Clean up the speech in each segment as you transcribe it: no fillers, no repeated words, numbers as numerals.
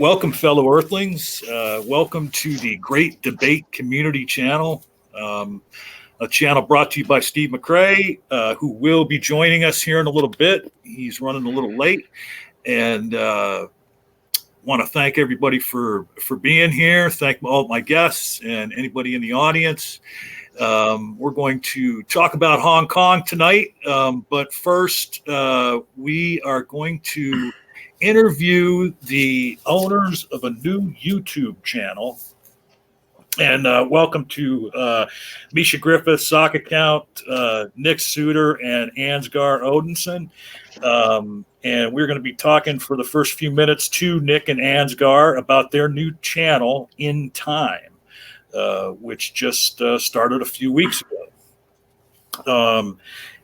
Welcome, fellow Earthlings. Welcome to the Great Debate Community Channel, a channel brought to you by Steve McRae, who will be joining us here in a little bit. He's running a little late, and want to thank everybody for being here. Thank all my guests and anybody in the audience. We're going to talk about Hong Kong tonight, but first we are going to interview the owners of a new YouTube channel. And welcome to Misha Griffith, Socka account, Nick Soutter, and Ansgar Odinson. And we're going to be talking for the first few minutes to Nick and Ansgar about their new channel, In Time, which just started a few weeks ago.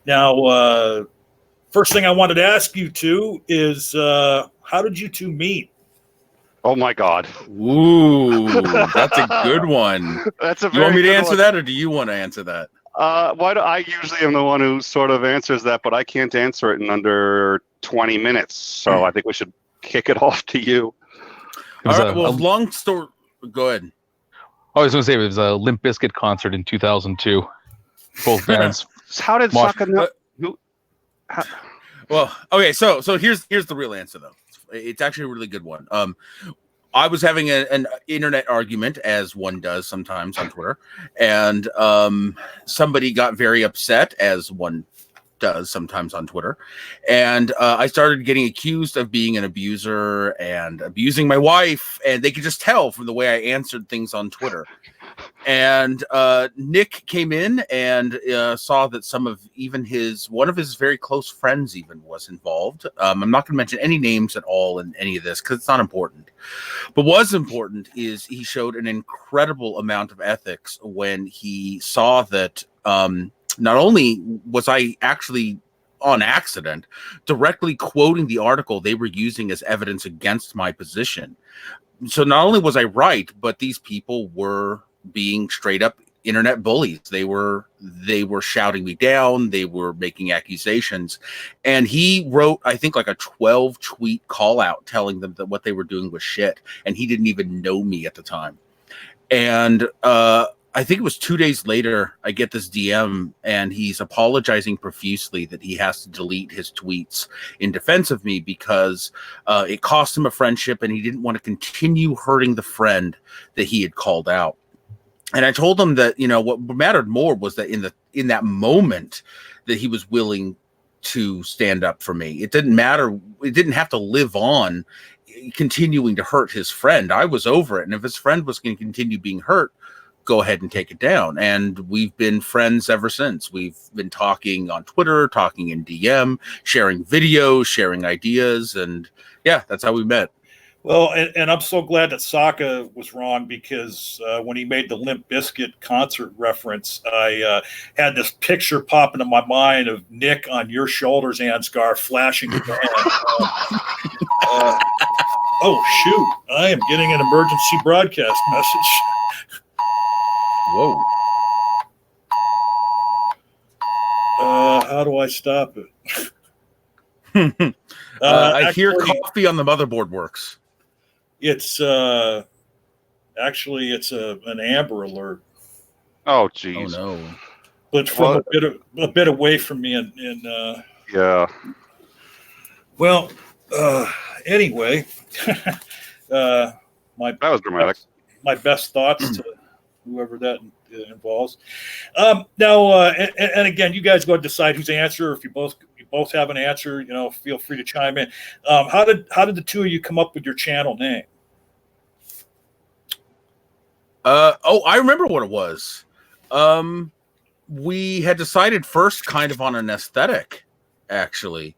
Now, first thing I wanted to ask you two is how did you two meet? Oh my God! Ooh, that's a good one. That's a. You want me to answer that, or do you want to answer that? Why do I usually am the one who sort of answers that, but I can't answer it in under 20 minutes. So I think we should kick it off to you. All right. Well, long story. Go ahead. I was going to say it was a Limp Bizkit concert in 2002. Both bands. How did Socka know? Well, okay. So here's the real answer though. It's actually a really good one. I was having an internet argument, as one does sometimes on Twitter, and somebody got very upset, as one does sometimes on Twitter, and I started getting accused of being an abuser and abusing my wife, and they could just tell from the way I answered things on Twitter. And Nick came in and saw that one of his very close friends even was involved. I'm not going to mention any names at all in any of this because it's not important. But what's important is he showed an incredible amount of ethics when he saw that not only was I actually on accident directly quoting the article they were using as evidence against my position. So not only was I right, but these people were being straight up internet bullies. They were shouting me down. They were making accusations. And he wrote, I think, like a 12 tweet call out telling them that what they were doing was shit. And he didn't even know me at the time. And I think it was 2 days later, I get this DM and he's apologizing profusely that he has to delete his tweets in defense of me because it cost him a friendship and he didn't want to continue hurting the friend that he had called out. And I told him that, what mattered more was that in that moment that he was willing to stand up for me. It didn't matter. It didn't have to live on continuing to hurt his friend. I was over it. And if his friend was going to continue being hurt, go ahead and take it down. And we've been friends ever since. We've been talking on Twitter, talking in DM, sharing videos, sharing ideas. And yeah, that's how we met. Well, and I'm so glad that Socka was wrong because when he made the Limp Bizkit concert reference, I had this picture pop into my mind of Nick on your shoulders, Ansgar, flashing the band. Oh, shoot. I am getting an emergency broadcast message. Whoa. How do I stop it? I hear coffee on the motherboard works. It's actually it's an Amber Alert. Oh, geez. Oh no! But from a bit away from me, and yeah. Well, anyway, that was dramatic. My best thoughts to whoever that involves. Now, and again, you guys go and decide who's answer. If you both have an answer, feel free to chime in. How did the two of you come up with your channel name? I remember what it was. We had decided first kind of on an aesthetic, actually.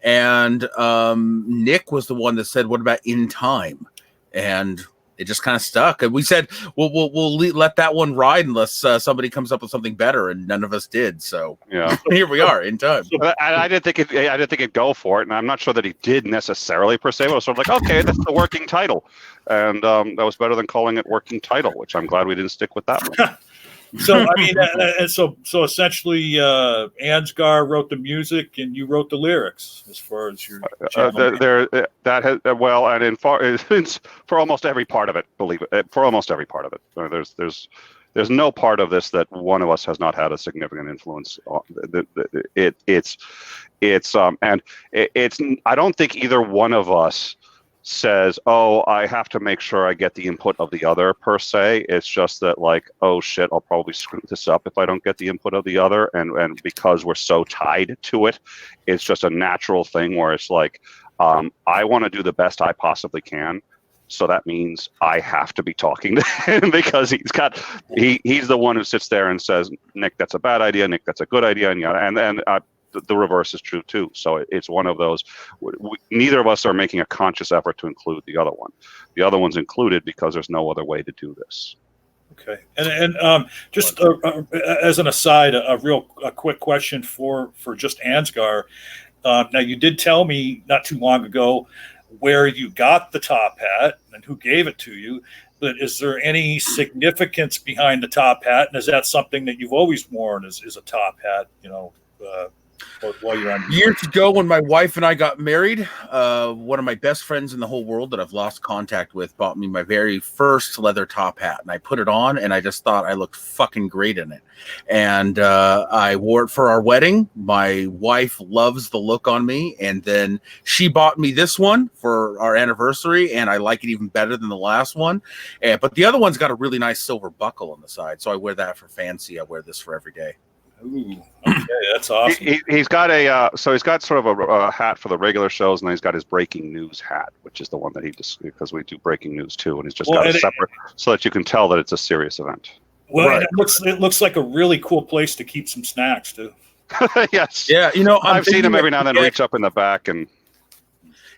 And Nick was the one that said, "What about In Time?" And it just kind of stuck. And we said, we'll let that one ride unless somebody comes up with something better, and none of us did. So yeah, here we are, In Time. I didn't think it'd go for it, and I'm not sure that he did necessarily per se. But it was sort of like, okay, that's the working title, and that was better than calling it Working Title, which I'm glad we didn't stick with that one. So I mean, and so essentially, Ansgar wrote the music and you wrote the lyrics, as far as your channel. That has well, and it's for almost every part of it. Believe it, for almost every part of it. There's no part of this that one of us has not had a significant influence on. I don't think either one of us says, oh, I have to make sure I get the input of the other per se. It's just that, like, oh shit, I'll probably screw this up if I don't get the input of the other. And because we're so tied to it, it's just a natural thing where it's like, I want to do the best I possibly can. So that means I have to be talking to him because he's the one who sits there and says, Nick, that's a bad idea. Nick, that's a good idea. And the reverse is true too. So it's one of those. Neither of us are making a conscious effort to include the other one. The other one's included because there's no other way to do this. Okay, and just as an aside, a quick question for just Ansgar. Now, you did tell me not too long ago where you got the top hat and who gave it to you, but is there any significance behind the top hat, and is that something that you've always worn? Is a top hat, while you're on years ago when my wife and I got married, one of my best friends in the whole world that I've lost contact with bought me my very first leather top hat, and I put it on and I just thought I looked fucking great in it. And I wore it for our wedding. My wife loves the look on me, and then she bought me this one for our anniversary, and I like it even better than the last one. But the other one's got a really nice silver buckle on the side, so I wear that for fancy. I wear this for every day. Ooh, okay, that's awesome. He's got he's got sort of a hat for the regular shows, and then he's got his breaking news hat, which is the one that because we do breaking news too, and he's just got a separate so that you can tell that it's a serious event. Well, right. It looks like a really cool place to keep some snacks too. Yes. Yeah, I've seen him every now and then reach up in the back and.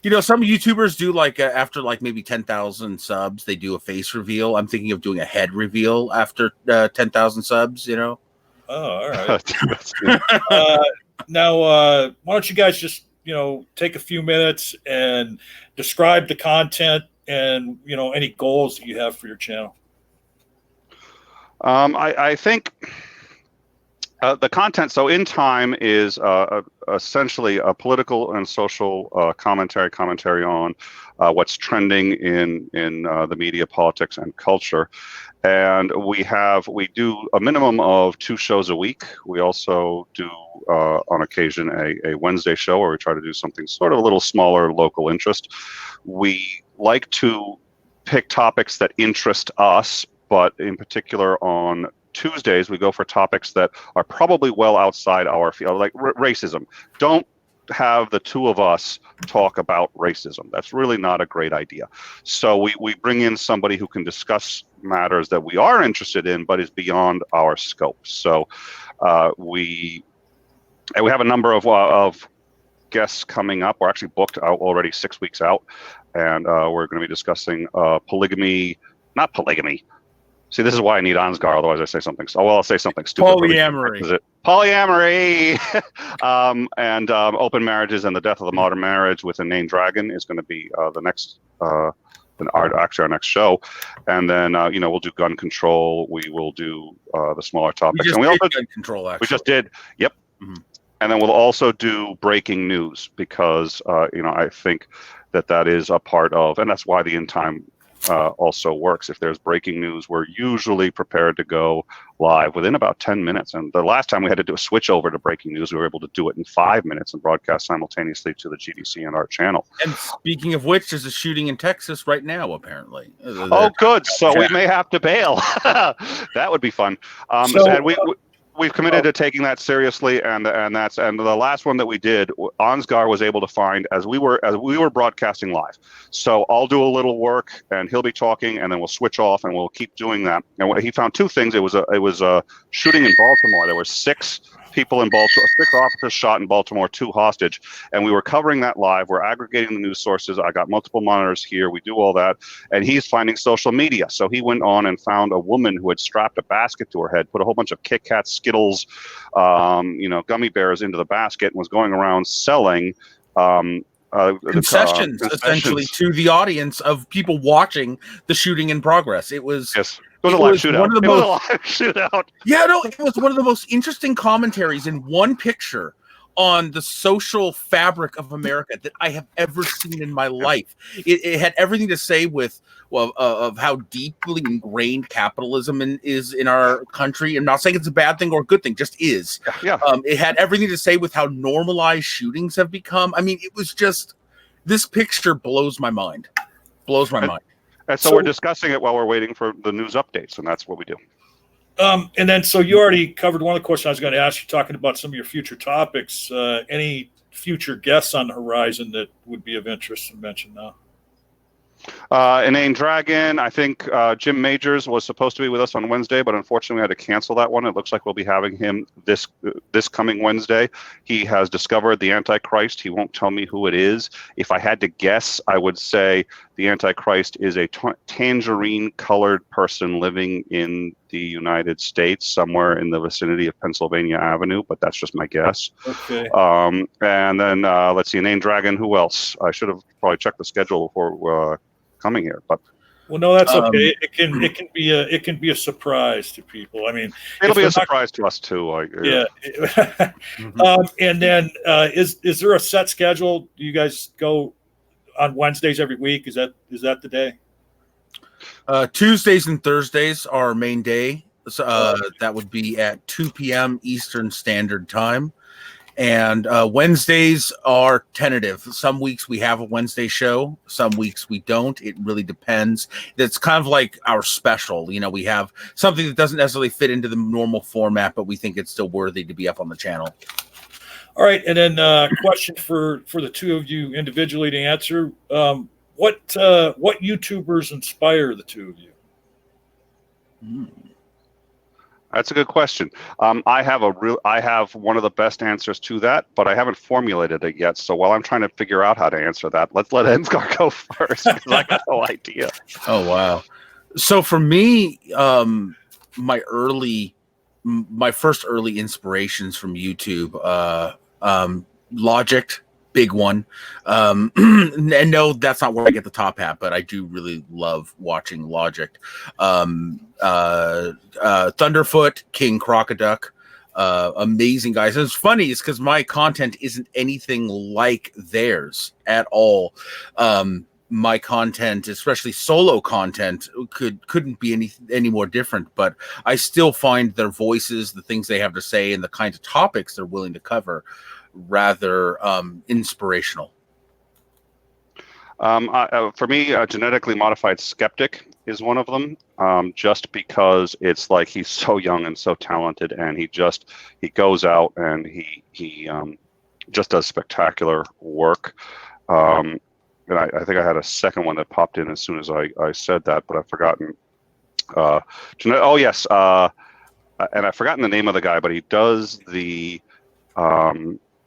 Some YouTubers do after maybe 10,000 subs, they do a face reveal. I'm thinking of doing a head reveal after 10,000 subs. Oh, all right. Now, why don't you guys just, take a few minutes and describe the content and, any goals that you have for your channel? I think the content, so In Time is essentially a political and social commentary on what's trending in the media, politics, and culture. And we do a minimum of 2 shows a week. We also do, on occasion, a Wednesday show where we try to do something sort of a little smaller local interest. We like to pick topics that interest us, but in particular on Tuesdays, we go for topics that are probably well outside our field, like racism. Don't have the two of us talk about racism. That's really not a great idea. So we bring in somebody who can discuss matters that we are interested in, but is beyond our scope. So we have a number of guests coming up. We're actually booked out already 6 weeks out, and we're going to be discussing polygamy, not polygamy. See, this is why I need Ansgar. Otherwise, I say something. Oh, well, I'll say something stupid. Polyamory. Is it polyamory? And open marriages and the death of the modern marriage with a named dragon is going to be the next, our next show. And then we'll do gun control. We will do the smaller topics. We just did gun control. Actually, we just did. Yep. Mm-hmm. And then we'll also do breaking news because I think that is a part of, and that's why the In Time also works. If there's breaking news, we're usually prepared to go live within about 10 minutes. And the last time we had to do a switch over to breaking news, we were able to do it in 5 minutes and broadcast simultaneously to the GDC and our channel. And speaking of which, there's a shooting in Texas right now, apparently. Oh, good. So we may have to bail. That would be fun. And we've committed to taking that seriously, and the last one that we did, Ansgar was able to find as we were broadcasting live. So I'll do a little work, and he'll be talking, and then we'll switch off, and we'll keep doing that. And he found 2 things. It was a shooting in Baltimore. There were 6 people in Baltimore, 6 officers shot in Baltimore, 2 hostage, and we were covering that live. We're aggregating the news sources. I got multiple monitors here. We do all that, and he's finding social media. So he went on and found a woman who had strapped a basket to her head, put a whole bunch of Kit Kats, Skittles, gummy bears into the basket, and was going around selling concessions essentially to the audience of people watching the shooting in progress. It was yes. It was a live shootout. It was a live shootout. Yeah, no, it was one of the most interesting commentaries in one picture on the social fabric of America that I have ever seen in my life. It had everything to say with of how deeply ingrained capitalism is in our country. I'm not saying it's a bad thing or a good thing, just is. Yeah. It had everything to say with how normalized shootings have become. I mean, it was just, this picture blows my mind. Blows my mind. And so we're discussing it while we're waiting for the news updates, and that's what we do. And then, so you already covered one of the questions I was going to ask you, talking about some of your future topics. Any future guests on the horizon that would be of interest to mention now? Inane Dragon, I think Jim Majors was supposed to be with us on Wednesday, but unfortunately we had to cancel that one. It looks like we'll be having him this coming Wednesday. He has discovered the Antichrist. He won't tell me who it is. If I had to guess, I would say the Antichrist is a tangerine-colored person living in the United States, somewhere in the vicinity of Pennsylvania Avenue, but that's just my guess. Okay. And then let's see, Inane Dragon. Who else? I should have probably checked the schedule before coming here, but well, no, that's okay. It can be a surprise to people. I mean, it'll be a surprise to us too. Yeah. And then is there a set schedule? Do you guys go on Wednesdays every week? Is that the day? Tuesdays and Thursdays are our main day. So, that would be at 2 p.m. Eastern Standard Time. And Wednesdays are tentative. Some weeks we have a Wednesday show. Some weeks we don't. It really depends. It's kind of like our special. You know, we have something that doesn't necessarily fit into the normal format, but we think it's still worthy to be up on the channel. All right. And then question for the two of you individually to answer. What YouTubers inspire the two of you? That's a good question. I have one of the best answers to that, but I haven't formulated it yet. So while I'm trying to figure out how to answer that, let's let Ansgar go first, because I got no idea. Oh wow! So for me, my first early inspirations from YouTube, Logic. Big one. And no, that's not where I get the top hat, but I do really love watching Logic. Thunderfoot, King Crocoduck, amazing guys. And it's funny, it's because my content isn't anything like theirs at all. My content, especially solo content, couldn't be any more different, but I still find their voices, the things they have to say, and the kinds of topics they're willing to cover rather inspirational. For me, Genetically Modified Skeptic is one of them, just because it's like he's so young and so talented, and he goes out and he just does spectacular work. And I think I had a second one that popped in as soon as I said that, but I've forgotten. Oh yes, and I've forgotten the name of the guy, but he does the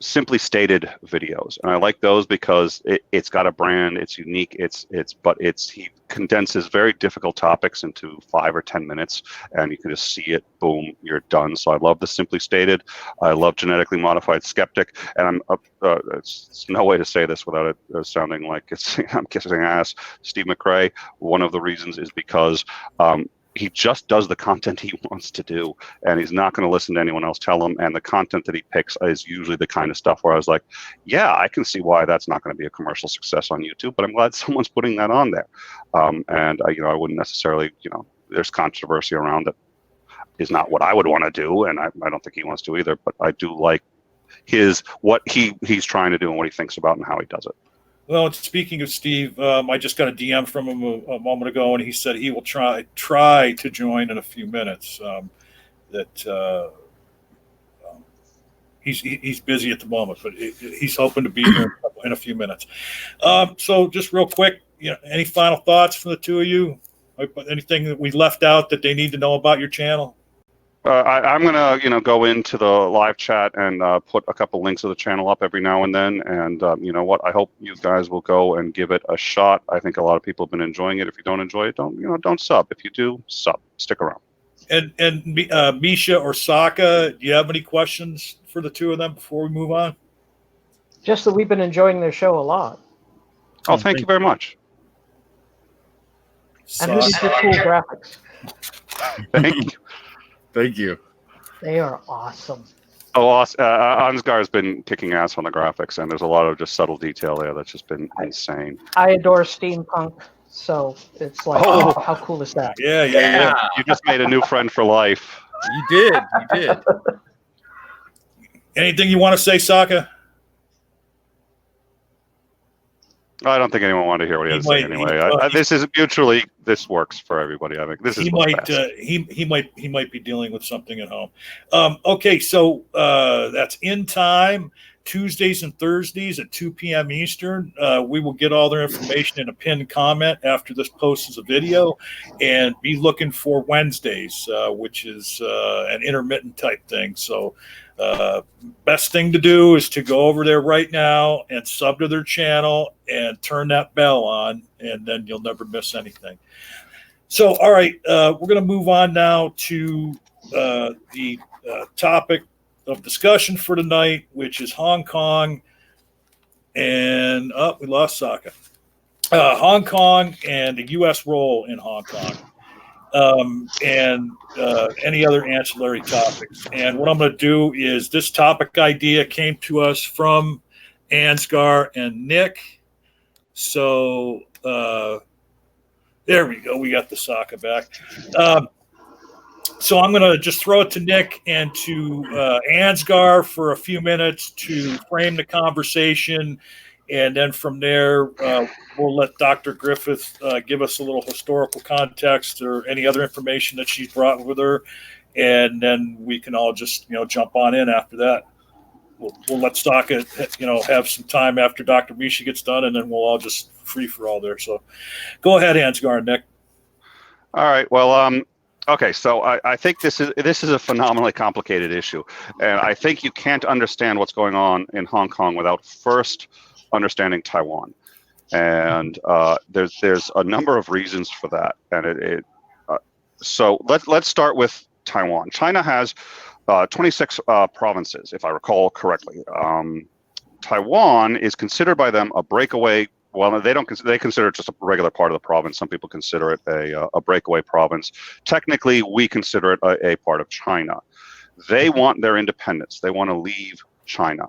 Simply Stated videos, and I like those because it's got a brand, it's unique, he condenses very difficult topics into 5 or 10 minutes, and you can just see it, boom, you're done. So I love the Simply Stated. I love Genetically Modified Skeptic, and it's no way to say this without it sounding like I'm kissing ass. Steve McRae. One of the reasons is because he just does the content he wants to do, and he's not going to listen to anyone else tell him. And the content that he picks is usually the kind of stuff where I was like, yeah, I can see why that's not going to be a commercial success on YouTube, but I'm glad someone's putting that on there. And I wouldn't necessarily, there's controversy around that is not what I would want to do, and I don't think he wants to either. But I do like what he's trying to do and what he thinks about and how he does it. Well, speaking of Steve, I just got a DM from him a moment ago, and he said he will try to join in a few minutes. He's busy at the moment, but he's hoping to be here in a few minutes. So just real quick, any final thoughts from the two of you? Anything that we left out that they need to know about your channel? I'm gonna go into the live chat and put a couple links of the channel up every now and then. And you know what? I hope you guys will go and give it a shot. I think a lot of people have been enjoying it. If you don't enjoy it, don't sub. If you do, sub. Stick around. And Misha or Socka, do you have any questions for the two of them before we move on? Just that we've been enjoying their show a lot. Oh, thank you very much. And who did your cool graphics? Thank you. Thank you. They are awesome. Oh, Ansgar has been kicking ass on the graphics, and there's a lot of just subtle detail there that's just been insane. I adore steampunk, so it's like, Oh. how cool is that? Yeah. You just made a new friend for life. You did. Anything you want to say, Socka? I don't think anyone wanted to hear what he had to say anyway. This works for everybody. I think this is what's best. He might be dealing with something at home. Okay, so that's In Time, Tuesdays and Thursdays at 2 p.m. Eastern. We will get all their information in a pinned comment after this post as a video, and be looking for Wednesdays, which is an intermittent type thing. So best thing to do is to go over there right now and sub to their channel and turn that bell on, and then you'll never miss anything. So, all right, we're going to move on now to the topic of discussion for tonight, which is Hong Kong and we lost Socka. Hong Kong and the U.S. role in Hong Kong. And any other ancillary topics. And what I'm going to do is, this topic idea came to us from Ansgar and Nick. So there we go. We got the Socka back. So I'm going to just throw it to Nick and to Ansgar for a few minutes to frame the conversation. And then from there, we'll let Dr. Griffith give us a little historical context or any other information that she's brought with her. And then we can all just, jump on in after that. We'll let Socka, have some time after Dr. Misha gets done, and then we'll all just free for all there. So go ahead, Ansgar and Nick. All right. Well, okay. So I think this is a phenomenally complicated issue. And I think you can't understand what's going on in Hong Kong without first understanding Taiwan, and there's a number of reasons for that, and so let's start with Taiwan. China has 26 provinces, if I recall correctly. Taiwan is considered by them a breakaway. Well, they consider it just a regular part of the province. Some people consider it a breakaway province. Technically, we consider it a part of China. They want their independence. They want to leave China.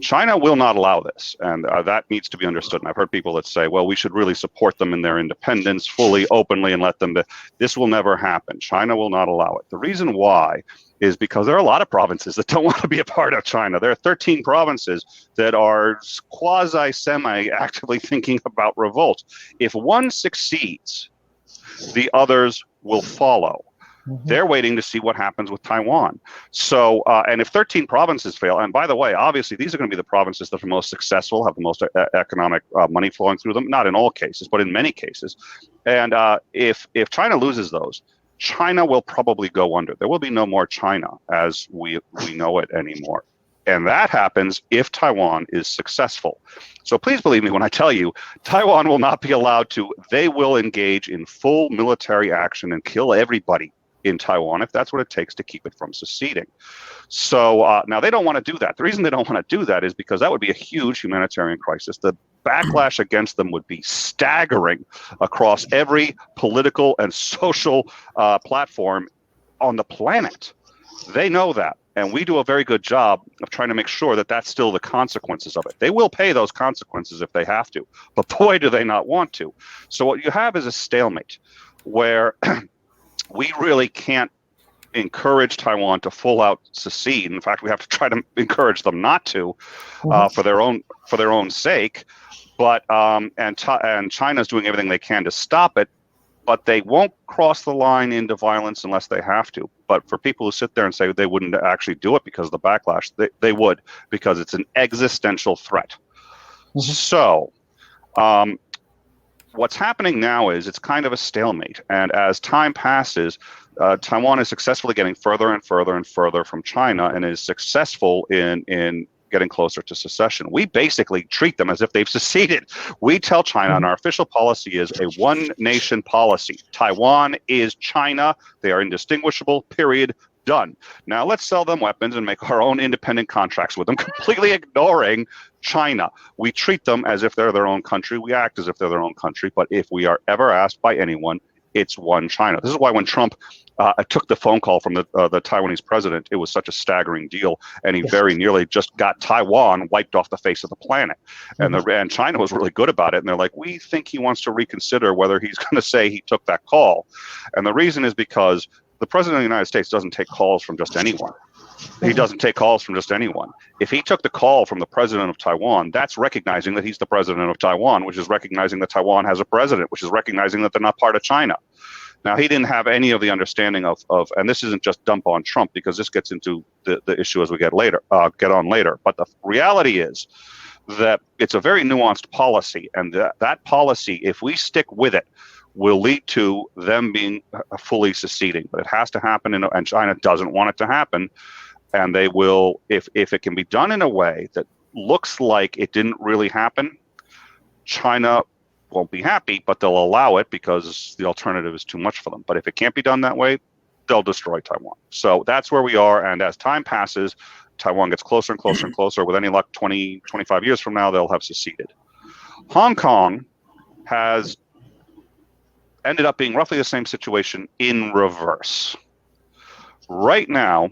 China will not allow this, and that needs to be understood. And I've heard people that say, well, we should really support them in their independence fully, openly, and let them be. This will never happen. China will not allow it. The reason why is because there are a lot of provinces that don't want to be a part of China. There are 13 provinces that are quasi-semi actively thinking about revolt. If one succeeds, the others will follow. They're waiting to see what happens with Taiwan. So, and if 13 provinces fail, and by the way, obviously, these are going to be the provinces that are most successful, have the most economic money flowing through them, not in all cases, but in many cases. And if China loses those, China will probably go under. There will be no more China as we know it anymore. And that happens if Taiwan is successful. So please believe me when I tell you, Taiwan will not be allowed to. They will engage in full military action and kill everybody in Taiwan if that's what it takes to keep it from seceding. So now they don't want to do that. The reason they don't want to do that is because that would be a huge humanitarian crisis. The backlash against them would be staggering across every political and social platform on the planet. They know that. And we do a very good job of trying to make sure that that's still the consequences of it. They will pay those consequences if they have to, but boy, do they not want to. So what you have is a stalemate where we really can't encourage Taiwan to full out secede. In fact, we have to try to encourage them not to, for their own sake. But and China's doing everything they can to stop it, but they won't cross the line into violence unless they have to. But for people who sit there and say they wouldn't actually do it because of the backlash, they would, because it's an existential threat. So what's happening now is it's kind of a stalemate. And as time passes, Taiwan is successfully getting further and further and further from China and is successful in getting closer to secession. We basically treat them as if they've seceded. We tell China, and our official policy is a one-nation policy. Taiwan is China. They are indistinguishable, period. Done. Now let's sell them weapons and make our own independent contracts with them, completely ignoring China. We treat them as if they're their own country. We act as if they're their own country. But if we are ever asked by anyone, it's one China. This is why when Trump took the phone call from the Taiwanese president, it was such a staggering deal, and he very nearly just got Taiwan wiped off the face of the planet. And and China was really good about it, and they're like, we think he wants to reconsider whether he's going to say he took that call. And the reason is because the president of the United States doesn't take calls from just anyone. He doesn't take calls from just anyone. If he took the call from the president of Taiwan, that's recognizing that he's the president of Taiwan, which is recognizing that Taiwan has a president, which is recognizing that they're not part of China. Now, he didn't have any of the understanding of and this isn't just dump on Trump, because this gets into the issue as we get on later. But the reality is that it's a very nuanced policy, and that policy, if we stick with it, will lead to them being fully seceding. But it has to happen, and China doesn't want it to happen. And they will, if it can be done in a way that looks like it didn't really happen, China won't be happy, but they'll allow it because the alternative is too much for them. But if it can't be done that way, they'll destroy Taiwan. So that's where we are. And as time passes, Taiwan gets closer and closer and closer. With any luck, 20, 25 years from now, they'll have seceded. Hong Kong has ended up being roughly the same situation in reverse. Right now,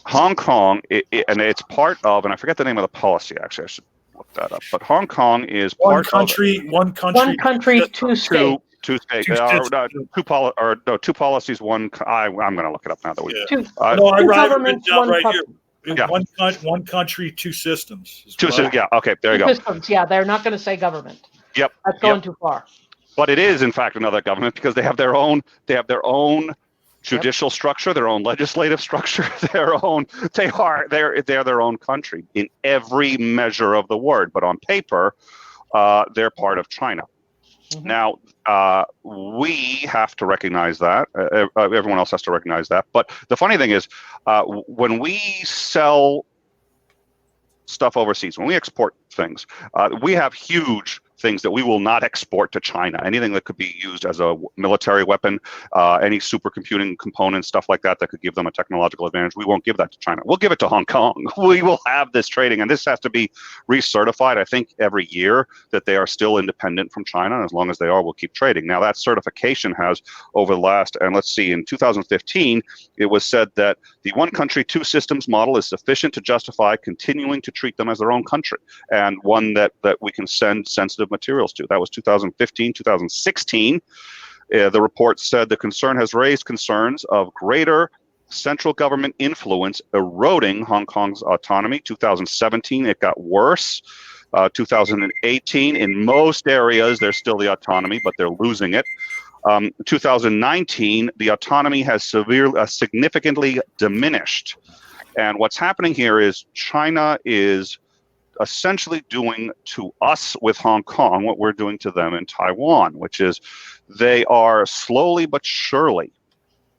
Hong Kong, and it's part of, and I forget the name of the policy, actually, I should look that up, but Hong Kong is one part country, of... One country, two states. Two states. Two policies, one... I'm going to look it up now that we... Yeah. Two I write it down right country. here. Yeah. One country, two systems. Yeah, okay, there you go. Systems, yeah, they're not going to say government. Yep. That's going too far. But it is, in fact, another government, because they have their own judicial structure, their own legislative structure, they're their own country in every measure of the word. But on paper, they're part of China. Mm-hmm. Now, we have to recognize that. Everyone else has to recognize that. But the funny thing is, when we sell stuff overseas, when we export things, we have huge things that we will not export to China. Anything that could be used as a military weapon, any supercomputing components, stuff like that could give them a technological advantage, we won't give that to China. We'll give it to Hong Kong. We will have this trading, and this has to be recertified, I think, every year, that they are still independent from China. And as long as they are, we'll keep trading. Now, that certification has, over the last, and let's see, in 2015, it was said that the one country, two systems model is sufficient to justify continuing to treat them as their own country, and one that we can send sensitive materials to. That was 2015, 2016. The report said the concern has raised concerns of greater central government influence eroding Hong Kong's autonomy. 2017, it got worse. 2018, in most areas, there's still the autonomy, but they're losing it. 2019, the autonomy has significantly diminished. And what's happening here is China is essentially doing to us with Hong Kong what we're doing to them in Taiwan, which is they are slowly but surely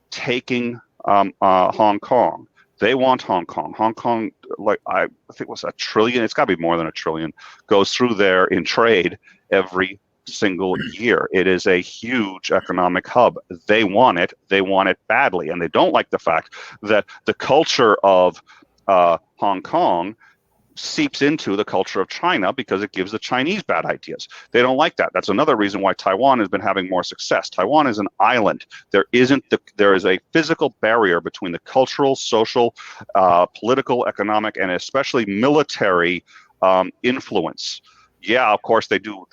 taking Hong Kong. They want Hong Kong. Hong Kong, like I think it was $1 trillion, it's got to be more than $1 trillion, goes through there in trade every single year. It is a huge economic hub. They want it. They want it badly. And they don't like the fact that the culture of Hong Kong seeps into the culture of China because it gives the Chinese bad ideas. They don't like that. That's another reason why Taiwan has been having more success. Taiwan is an island. There is a physical barrier between the cultural, social, political, economic, and especially military influence. Yeah, of course they do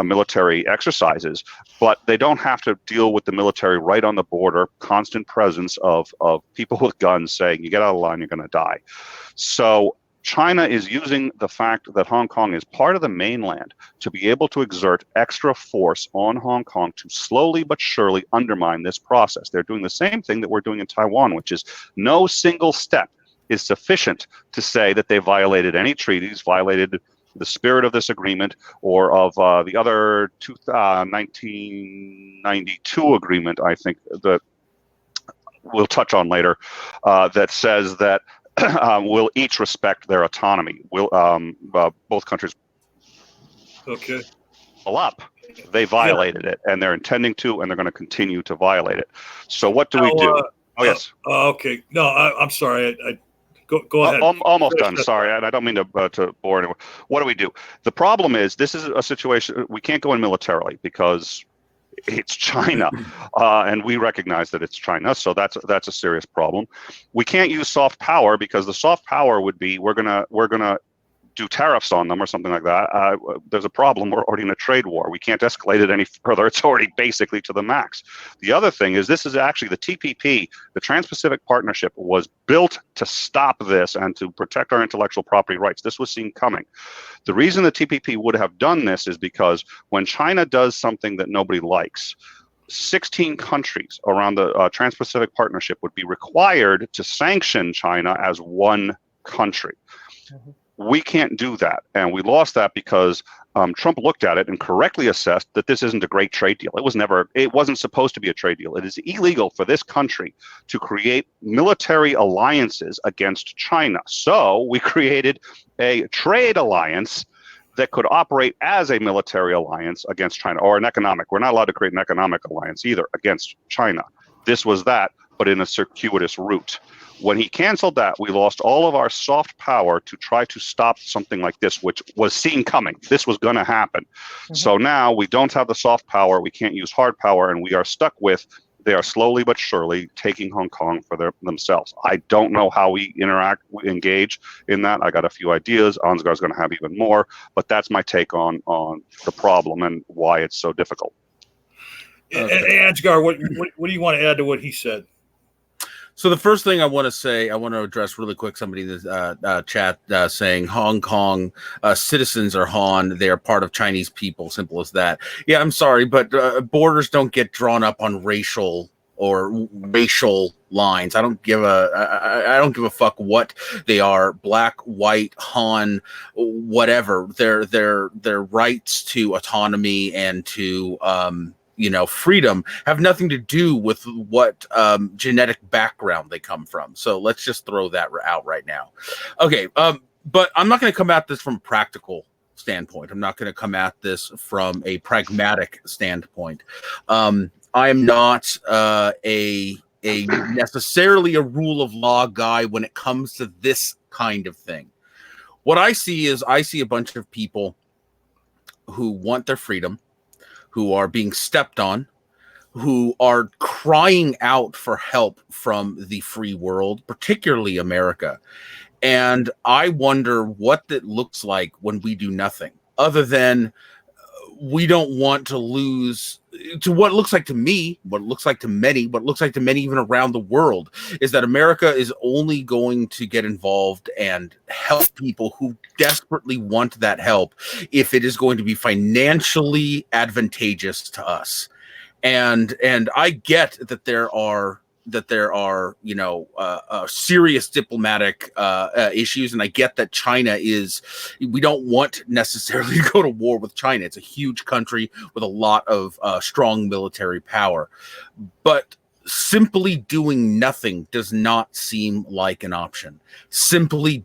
military exercises, but they don't have to deal with the military right on the border, constant presence of people with guns saying, you get out of line, you're going to die. So China is using the fact that Hong Kong is part of the mainland to be able to exert extra force on Hong Kong to slowly but surely undermine this process. They're doing the same thing that we're doing in Taiwan, which is no single step is sufficient to say that they violated any treaties, violated the spirit of this agreement, or of the other 1992 agreement, I think, that we'll touch on later, that says that will each respect their autonomy. Will both countries pull up? They violated it, and they're intending to, and they're going to continue to violate it. So what do we do? Oh, yes. Okay. No, I'm sorry. Go ahead. Almost done. Sorry, and I don't mean to bore anyone. What do we do? The problem is this is a situation we can't go in militarily because it's China, and we recognize that it's China, so that's a serious problem. We can't use soft power because the soft power would be we're gonna do tariffs on them or something like that. There's a problem. We're already in a trade war. We can't escalate it any further. It's already basically to the max. The other thing is this is actually the TPP, the Trans-Pacific Partnership, was built to stop this and to protect our intellectual property rights. This was seen coming. The reason the TPP would have done this is because when China does something that nobody likes, 16 countries around the Trans-Pacific Partnership would be required to sanction China as one country. Mm-hmm. We can't do that. And we lost that because Trump looked at it and correctly assessed that this isn't a great trade deal. It wasn't supposed to be a trade deal. It is illegal for this country to create military alliances against China. So we created a trade alliance that could operate as a military alliance against China, or an economic. We're not allowed to create an economic alliance either against China. This was that, but in a circuitous route. When he canceled that, we lost all of our soft power to try to stop something like this, which was seen coming. This was going to happen. Mm-hmm. So now we don't have the soft power. We can't use hard power, and we are stuck with, they are slowly but surely taking Hong Kong for themselves. I don't know how we engage in that. I got a few ideas. Ansgar's going to have even more, but that's my take on the problem and why it's so difficult. Okay. Ansgar, what do you want to add to what he said? So the first thing I want to say, I want to address really quick somebody in the chat saying Hong Kong citizens are Han. They are part of Chinese people. Simple as that. Yeah, I'm sorry, but borders don't get drawn up on racial lines. I don't give a fuck what they are, black, white, Han, whatever. Their rights to autonomy and to freedom have nothing to do with what genetic background they come from. So let's just throw that out right now. Okay, but I'm not going to come at this from a practical standpoint. I'm not going to come at this from a pragmatic standpoint. I am not a necessarily a rule of law guy when it comes to this kind of thing. What I see is a bunch of people who want their freedom, who are being stepped on, who are crying out for help from the free world, particularly America. And I wonder what that looks like when we do nothing, other than we don't want to lose to what it looks like to me, what it looks like to many even around the world, is that America is only going to get involved and help people who desperately want that help if it is going to be financially advantageous to us. And I get that there are serious diplomatic issues, and I get that China we don't want necessarily to go to war with China. It's a huge country with a lot of strong military power, but simply doing nothing does not seem like an option. Simply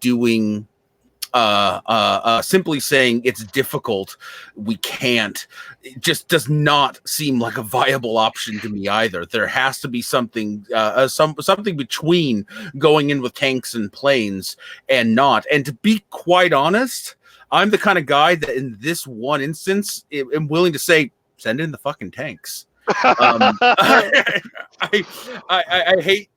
saying it's difficult, we can't, it just does not seem like a viable option to me either. There has to be something between going in with tanks and planes and not. And to be quite honest, I'm the kind of guy that in this one instance am willing to say, send in the fucking tanks. I hate.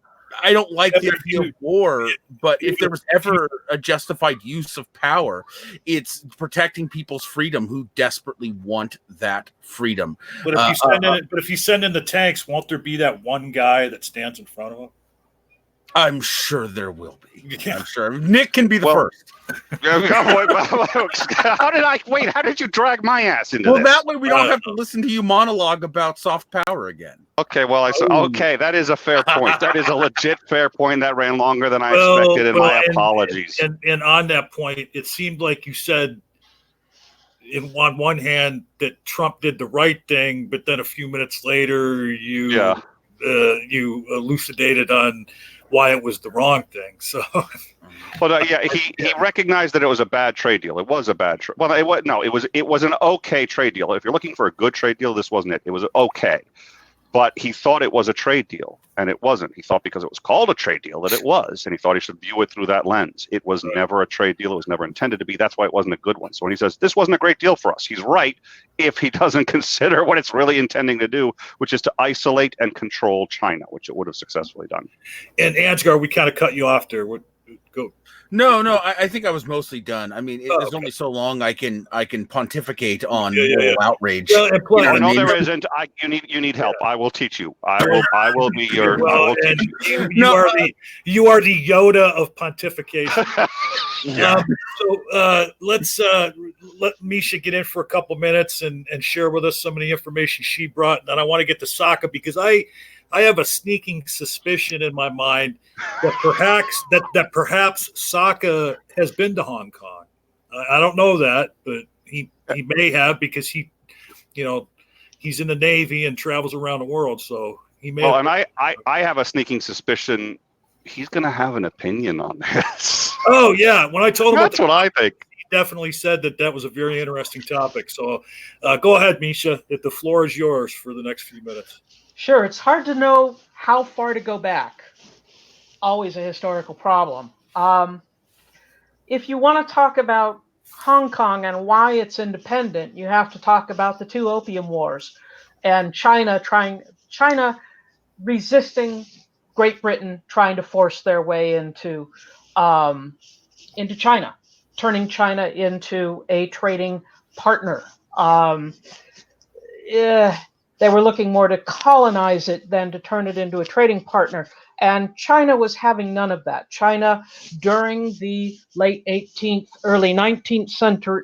I don't like the idea of war, but if there was ever a justified use of power, it's protecting people's freedom who desperately want that freedom. But if you send in the tanks, won't there be that one guy that stands in front of them? I'm sure there will be. I'm sure Nick can be the first. How did you drag my ass into this? Well, that way we don't have to listen to you monologue about soft power again. Okay, okay, that is a fair point. That is a legit fair point. That ran longer than I expected, and my apologies. And on that point, it seemed like you said, on one hand, that Trump did the right thing, but then a few minutes later, you elucidated on why it was the wrong thing. So, he recognized that it was a bad trade deal. It was a bad trade. Well, it was an okay trade deal. If you're looking for a good trade deal, this wasn't it. It was okay. But he thought it was a trade deal, and it wasn't. He thought because it was called a trade deal that it was, and he thought he should view it through that lens. It was never a trade deal. It was never intended to be. That's why it wasn't a good one. So when he says this wasn't a great deal for us, he's right if he doesn't consider what it's really intending to do, which is to isolate and control China, which it would have successfully done. And Ansgar, we kind of cut you off there. Go. No, I think I was mostly done. I mean, there's okay. only so long I can pontificate on Yeah. moral outrage. Yeah, and plus, You know what I mean? There isn't. You need help. I will teach you. I will be your. I well, will and teach you. you are the Yoda of pontification. Yeah. Let's let Misha get in for a couple minutes and share with us some of the information she brought. And then I want to get to Socka because I have a sneaking suspicion in my mind that perhaps Socka has been to Hong Kong. I don't know that, but he may have because he's in the Navy and travels around the world, so he may. Well, and I have a sneaking suspicion he's going to have an opinion on this. Oh yeah, when I told him that's what I think. He definitely said that was a very interesting topic. So go ahead, Misha. If the floor is yours for the next few minutes. Sure, it's hard to know how far to go back. Always a historical problem. If you want to talk about Hong Kong and why it's independent, you have to talk about the two Opium Wars and China resisting Great Britain trying to force their way into China, turning China into a trading partner. They were looking more to colonize it than to turn it into a trading partner. And China was having none of that. China, during the late 18th, early 19th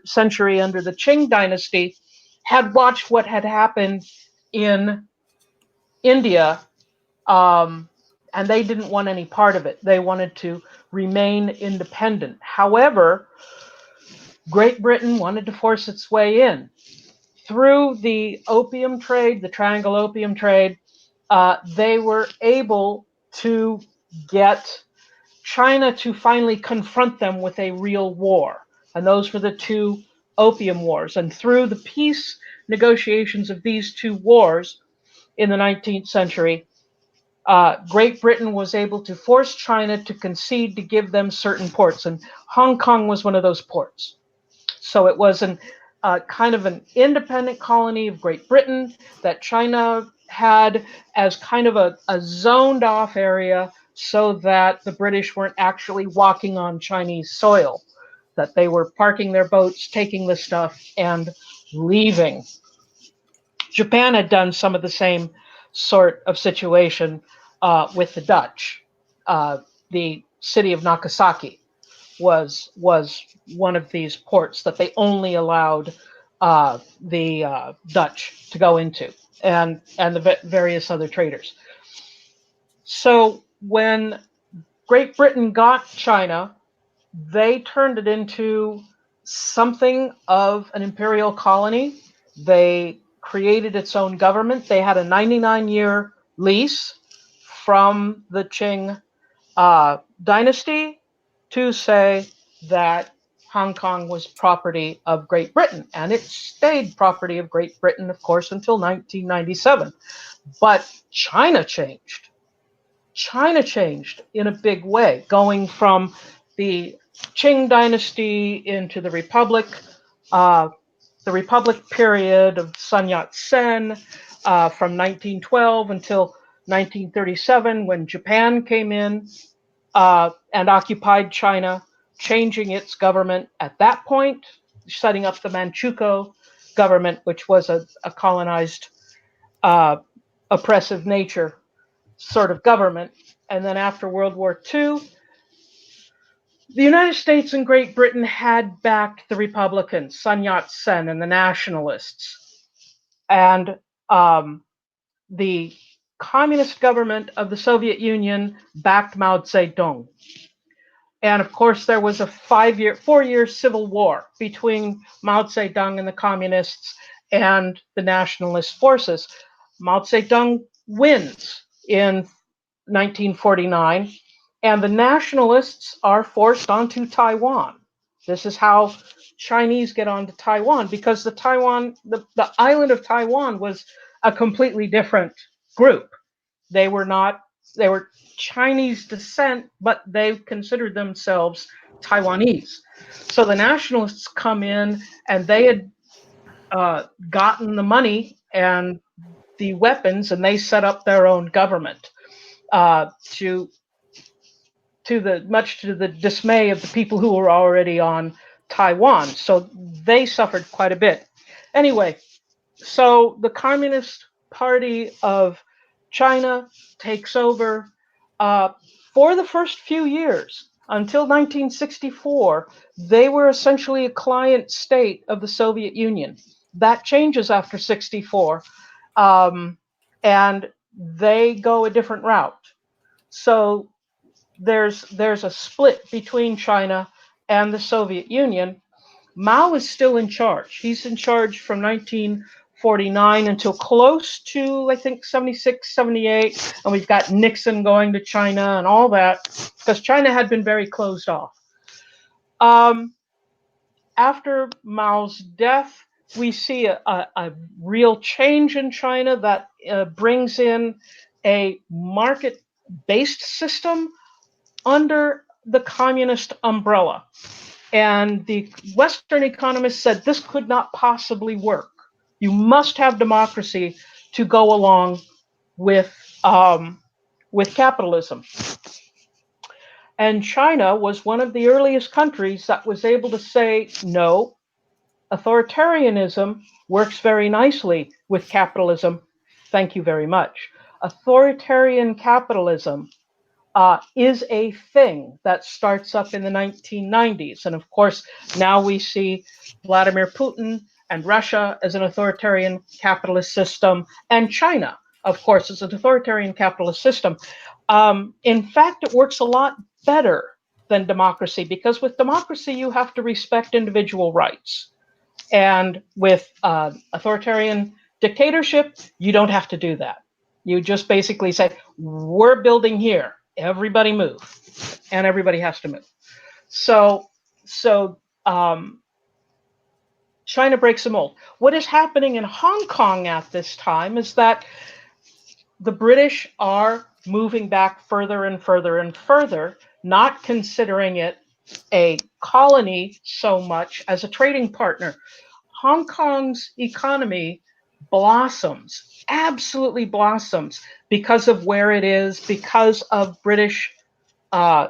century under the Qing dynasty, had watched what had happened in India, and they didn't want any part of it. They wanted to remain independent. However, Great Britain wanted to force its way in. Through the opium trade, the Triangle Opium Trade, they were able to get China to finally confront them with a real war. And those were the two Opium Wars. And through the peace negotiations of these two wars in the 19th century, Great Britain was able to force China to concede to give them certain ports. And Hong Kong was one of those ports. So it was kind of an independent colony of Great Britain that China had as kind of a zoned off area so that the British weren't actually walking on Chinese soil, that they were parking their boats, taking the stuff, and leaving. Japan had done some of the same sort of situation with the Dutch. The city of Nagasaki was one of these ports that they only allowed the Dutch to go into, and the various other traders. So when Great Britain got China, they turned it into something of an imperial colony. They created its own government. They had a 99-year lease from the Qing dynasty to say that Hong Kong was property of Great Britain, and it stayed property of Great Britain, of course, until 1997. But China changed. China changed in a big way, going from the Qing dynasty into the Republic period of Sun Yat-sen from 1912 until 1937, when Japan came in and occupied China, changing its government at that point, setting up the Manchukuo government, which was a colonized, oppressive nature sort of government. And then after World War II, the United States and Great Britain had backed the Republicans, Sun Yat-sen and the Nationalists. And the communist government of the Soviet Union backed Mao Zedong. And of course, there was a 4-year civil war between Mao Zedong and the communists and the nationalist forces. Mao Zedong wins in 1949, and the nationalists are forced onto Taiwan. This is how Chinese get onto Taiwan, because the island of Taiwan was a completely different group. They were Chinese descent, but they considered themselves Taiwanese. So the nationalists come in, and they had gotten the money and the weapons, and they set up their own government, to the dismay of the people who were already on Taiwan. So they suffered quite a bit. Anyway, so the Communist Party of China takes over. For the first few years, until 1964, they were essentially a client state of the Soviet Union. That changes after 64, and they go a different route. So there's a split between China and the Soviet Union. Mao is still in charge. He's in charge from 1949 until close to, I think, 76, 78. And we've got Nixon going to China and all that, because China had been very closed off. After Mao's death, we see a real change in China that brings in a market-based system under the communist umbrella. And the Western economists said this could not possibly work. You must have democracy to go along with capitalism. And China was one of the earliest countries that was able to say, no, authoritarianism works very nicely with capitalism. Thank you very much. Authoritarian capitalism is a thing that starts up in the 1990s. And of course, now we see Vladimir Putin and Russia as an authoritarian capitalist system, and China, of course, as an authoritarian capitalist system. In fact, it works a lot better than democracy, because with democracy, you have to respect individual rights. And with authoritarian dictatorship, you don't have to do that. You just basically say, we're building here. Everybody move, and everybody has to move. So China breaks the mold. What is happening in Hong Kong at this time is that the British are moving back further and further and further, not considering it a colony so much as a trading partner. Hong Kong's economy blossoms, absolutely blossoms, because of where it is, because of British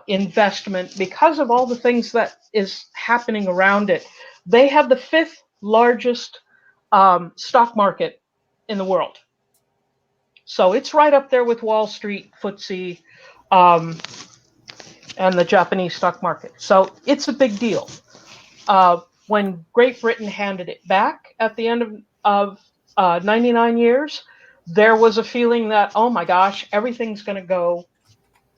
investment, because of all the things that is happening around it. They have the 5th largest stock market in the world. So it's right up there with Wall Street, FTSE, and the Japanese stock market. So it's a big deal. When Great Britain handed it back at the end of 99 years, there was a feeling that, oh my gosh, everything's going to go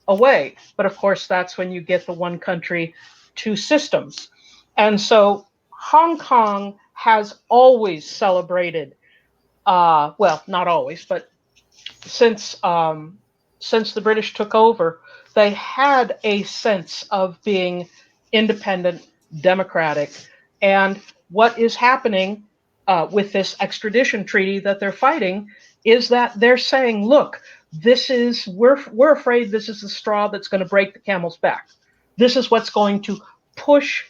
away. But of course, that's when you get the one country, two systems. And so Hong Kong has always celebrated, well, not always, but since the British took over, they had a sense of being independent, democratic. And what is happening with this extradition treaty that they're fighting is that they're saying, look, we're afraid this is the straw that's going to break the camel's back. This is what's going to push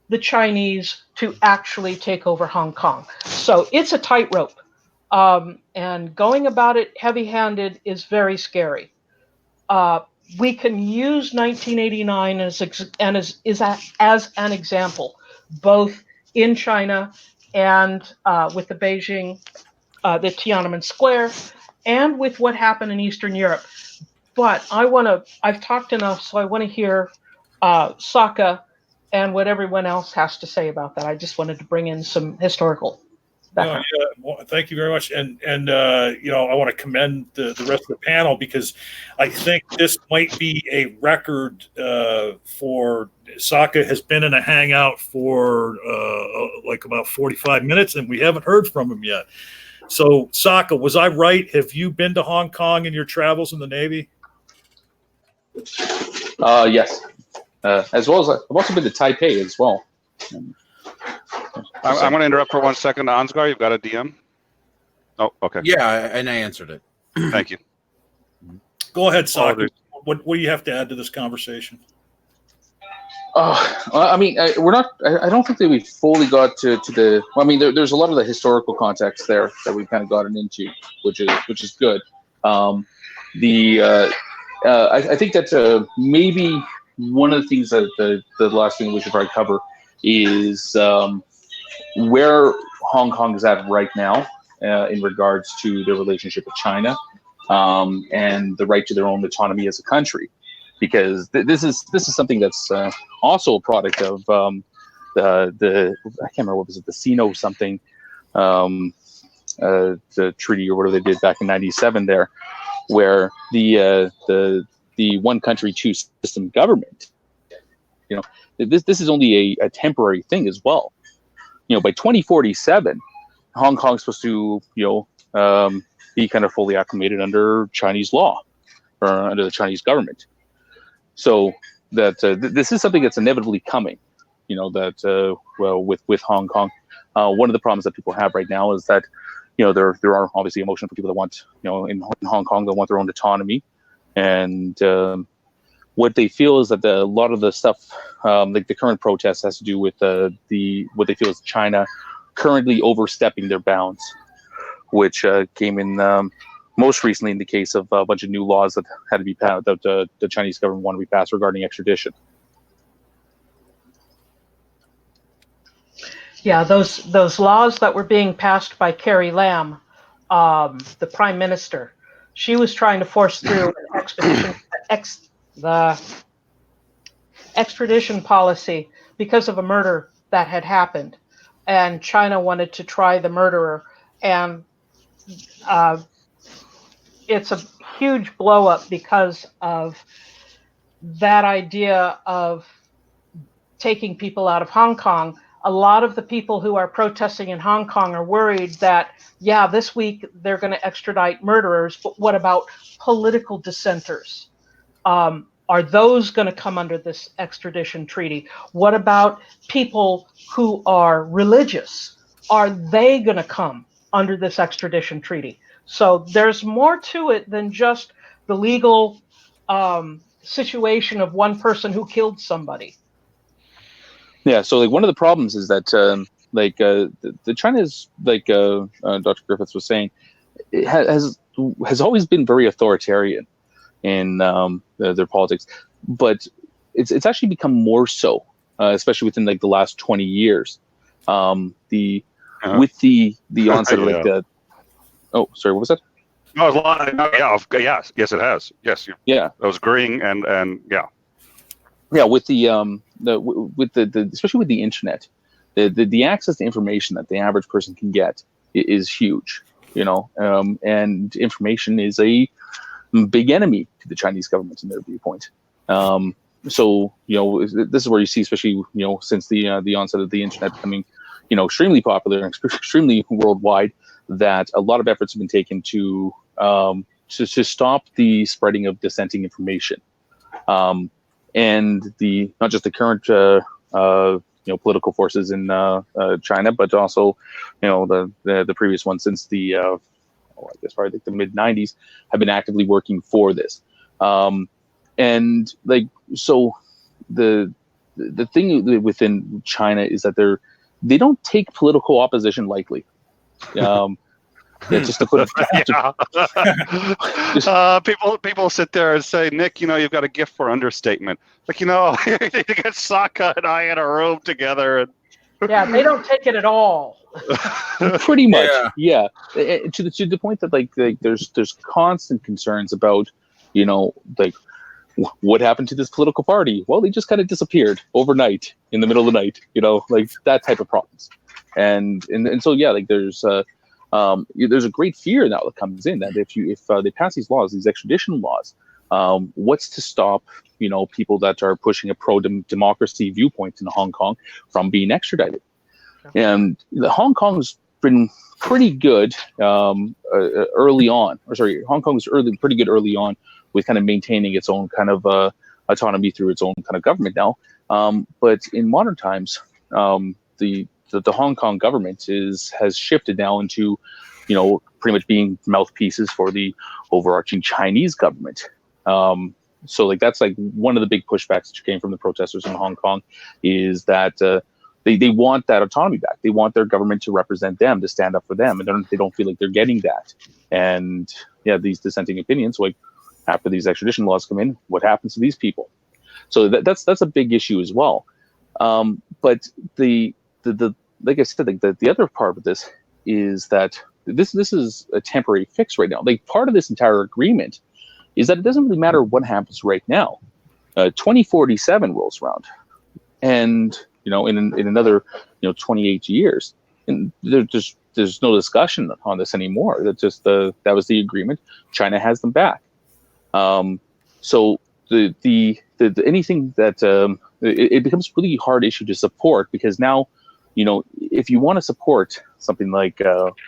the Chinese to actually take over Hong Kong. So it's a tightrope. And going about it heavy-handed is very scary. We can use 1989 as an example, both in China and with the Beijing, the Tiananmen Square, and with what happened in Eastern Europe. But I've talked enough, so I want to hear Socka and what everyone else has to say about that. I just wanted to bring in some historical background. Well, thank you very much. And I want to commend the rest of the panel, because I think this might be a record for Socka has been in a hangout for like about 45 minutes, and we haven't heard from him yet. So, Socka, was I right? Have you been to Hong Kong in your travels in the Navy? Yes. As well as I've also been to Taipei as well. I'm going to interrupt for 1 second. Ansgar, you've got a DM? Oh, okay. Yeah, and I answered it. Thank you. Go ahead, Socka. What do you have to add to this conversation? I mean, we're not. I don't think that we fully got to the. I mean, there's a lot of the historical context there that we've kind of gotten into, which is good. I think that maybe one of the things that the last thing we should probably cover is where Hong Kong is at right now in regards to their relationship with China and the right to their own autonomy as a country. Because this is something that's also a product of the I can't remember what was it, the Sino something, the treaty or whatever they did back in '97 there, where the one country two system government, this is only a temporary thing as well. By 2047, Hong Kong's supposed to be kind of fully acclimated under Chinese law or under the Chinese government. So that this is something that's inevitably coming, with Hong Kong. One of the problems that people have right now is that, there are obviously emotional people that want, in Hong Kong, they want their own autonomy. And what they feel is that a lot of the stuff, like the current protest has to do with what they feel is China currently overstepping their bounds, which came in most recently in the case of a bunch of new laws that had to be passed, that the Chinese government wanted to be passed regarding extradition. Yeah, those laws that were being passed by Carrie Lam, the prime minister, she was trying to force through the extradition policy because of a murder that had happened, and China wanted to try the murderer, and it's a huge blow up because of that idea of taking people out of Hong Kong. A lot of the people who are protesting in Hong Kong are worried that, this week they're going to extradite murderers, but what about political dissenters? Are those going to come under this extradition treaty? What about people who are religious? Are they going to come under this extradition treaty? So there's more to it than just the legal situation of one person who killed somebody. Yeah, so one of the problems is that the China's, Dr. Griffith was saying, it has always been very authoritarian in their politics, but it's actually become more so, especially within the last 20 years. With the onset of the. Oh, sorry, what was that? No, yes, it has. Yes, yeah. I was agreeing, and yeah. Yeah, with the especially with the internet, the access to information that the average person can get is huge, and information is a big enemy to the Chinese government in their viewpoint. So this is where you see, especially since the onset of the internet becoming extremely popular and extremely worldwide, that a lot of efforts have been taken to stop the spreading of dissenting information. And not just the current political forces in China, but also the previous ones since the I guess probably the mid '90s have been actively working for this. And so the thing within China is that they don't take political opposition lightly. Just to put it, people sit there and say, Nick, you've got a gift for understatement. You need to get Socka and I in a room together. And yeah, they don't take it at all. Pretty much, yeah. To the point that there's constant concerns about, what happened to this political party? Well, they just kind of disappeared overnight in the middle of the night. That type of problems, and so there's a great fear now that comes in that if they pass these laws, these extradition laws, what's to stop people that are pushing a pro-democracy viewpoint in Hong Kong from being extradited? And Hong Kong's been pretty good early on. Hong Kong's pretty good early on with kind of maintaining its own kind of autonomy through its own kind of government now. But in modern times, the Hong Kong government has shifted now into, pretty much being mouthpieces for the overarching Chinese government. So like that's like one of the big pushbacks that came from the protesters in Hong Kong is that they want that autonomy back. They want their government to represent them, to stand up for them, and they don't feel like they're getting that. And yeah, these dissenting opinions, like after these extradition laws come in, what happens to these people? So that's a big issue as well. But the like I said, like the other part of this is that this is a temporary fix right now. Like part of this entire agreement is that it doesn't really matter what happens right now. 2047 rolls around, and in another 28 years, and there's no discussion on this anymore. That just that was the agreement. China has them back. So the anything that it becomes a really hard issue to support, because now, if you want to support something like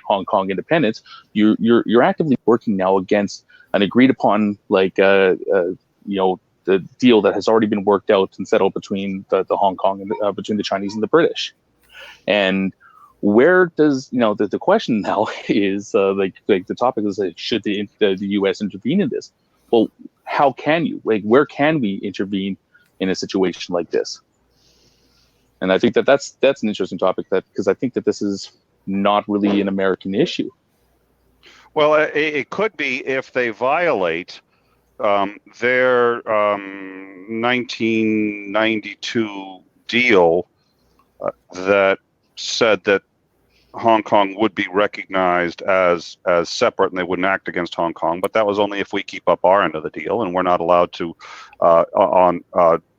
Hong Kong independence, you're actively working now against an agreed upon the deal that has already been worked out and settled between the Hong Kong and between the Chinese and the British. And where does the question now is like the topic is should the U.S. intervene in this? Well, how can you? Like, where can we intervene in a situation like this? And I think that's an interesting topic, because I think that this is not really an American issue. Well, it could be if they violate their 1992 deal that said that Hong Kong would be recognized as separate and they wouldn't act against Hong Kong. But that was only if we keep up our end of the deal, and we're not allowed to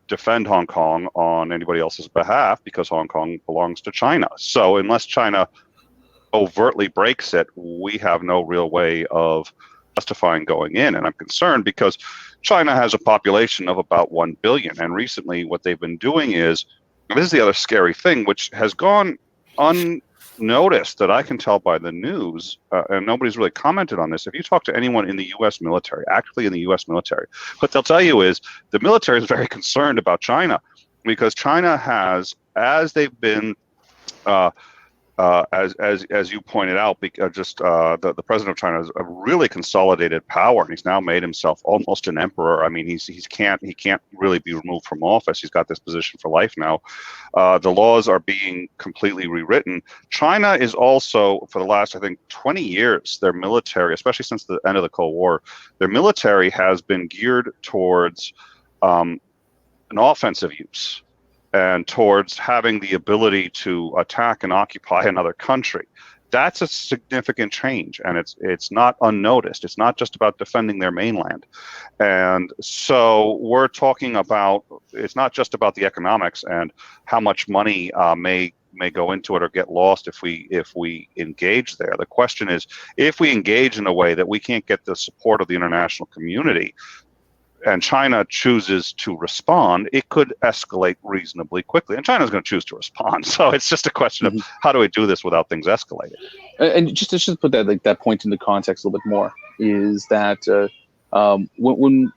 defend Hong Kong on anybody else's behalf because Hong Kong belongs to China. So unless China overtly breaks it, we have no real way of justifying going in. And I'm concerned because China has a population of about 1 billion. And recently what they've been doing is, and this is the other scary thing, which has gone unnoticed that I can tell by the news, and nobody's really commented on this. If you talk to anyone in the U.S. military, actively in the U.S. military, what they'll tell you is the military is very concerned about China, because China has, as they've been as you pointed out, the president of China has a really consolidated power, and he's now made himself almost an emperor. I mean, he can't really be removed from office. He's got this position for life now. The laws are being completely rewritten. China is also, for the last, I think, 20 years, their military, especially since the end of the Cold War, their military has been geared towards an offensive use, and towards having the ability to attack and occupy another country. That's a significant change, and it's not unnoticed. It's not just about defending their mainland. And so we're talking about, it's not just about the economics and how much money may go into it or get lost if we engage there. The question is, if we engage in a way that we can't get the support of the international community, and China chooses to respond, it could escalate reasonably quickly. And China's going to choose to respond. So it's just a question of how do we do this without things escalating? And just to put that point into context a little bit more, is that when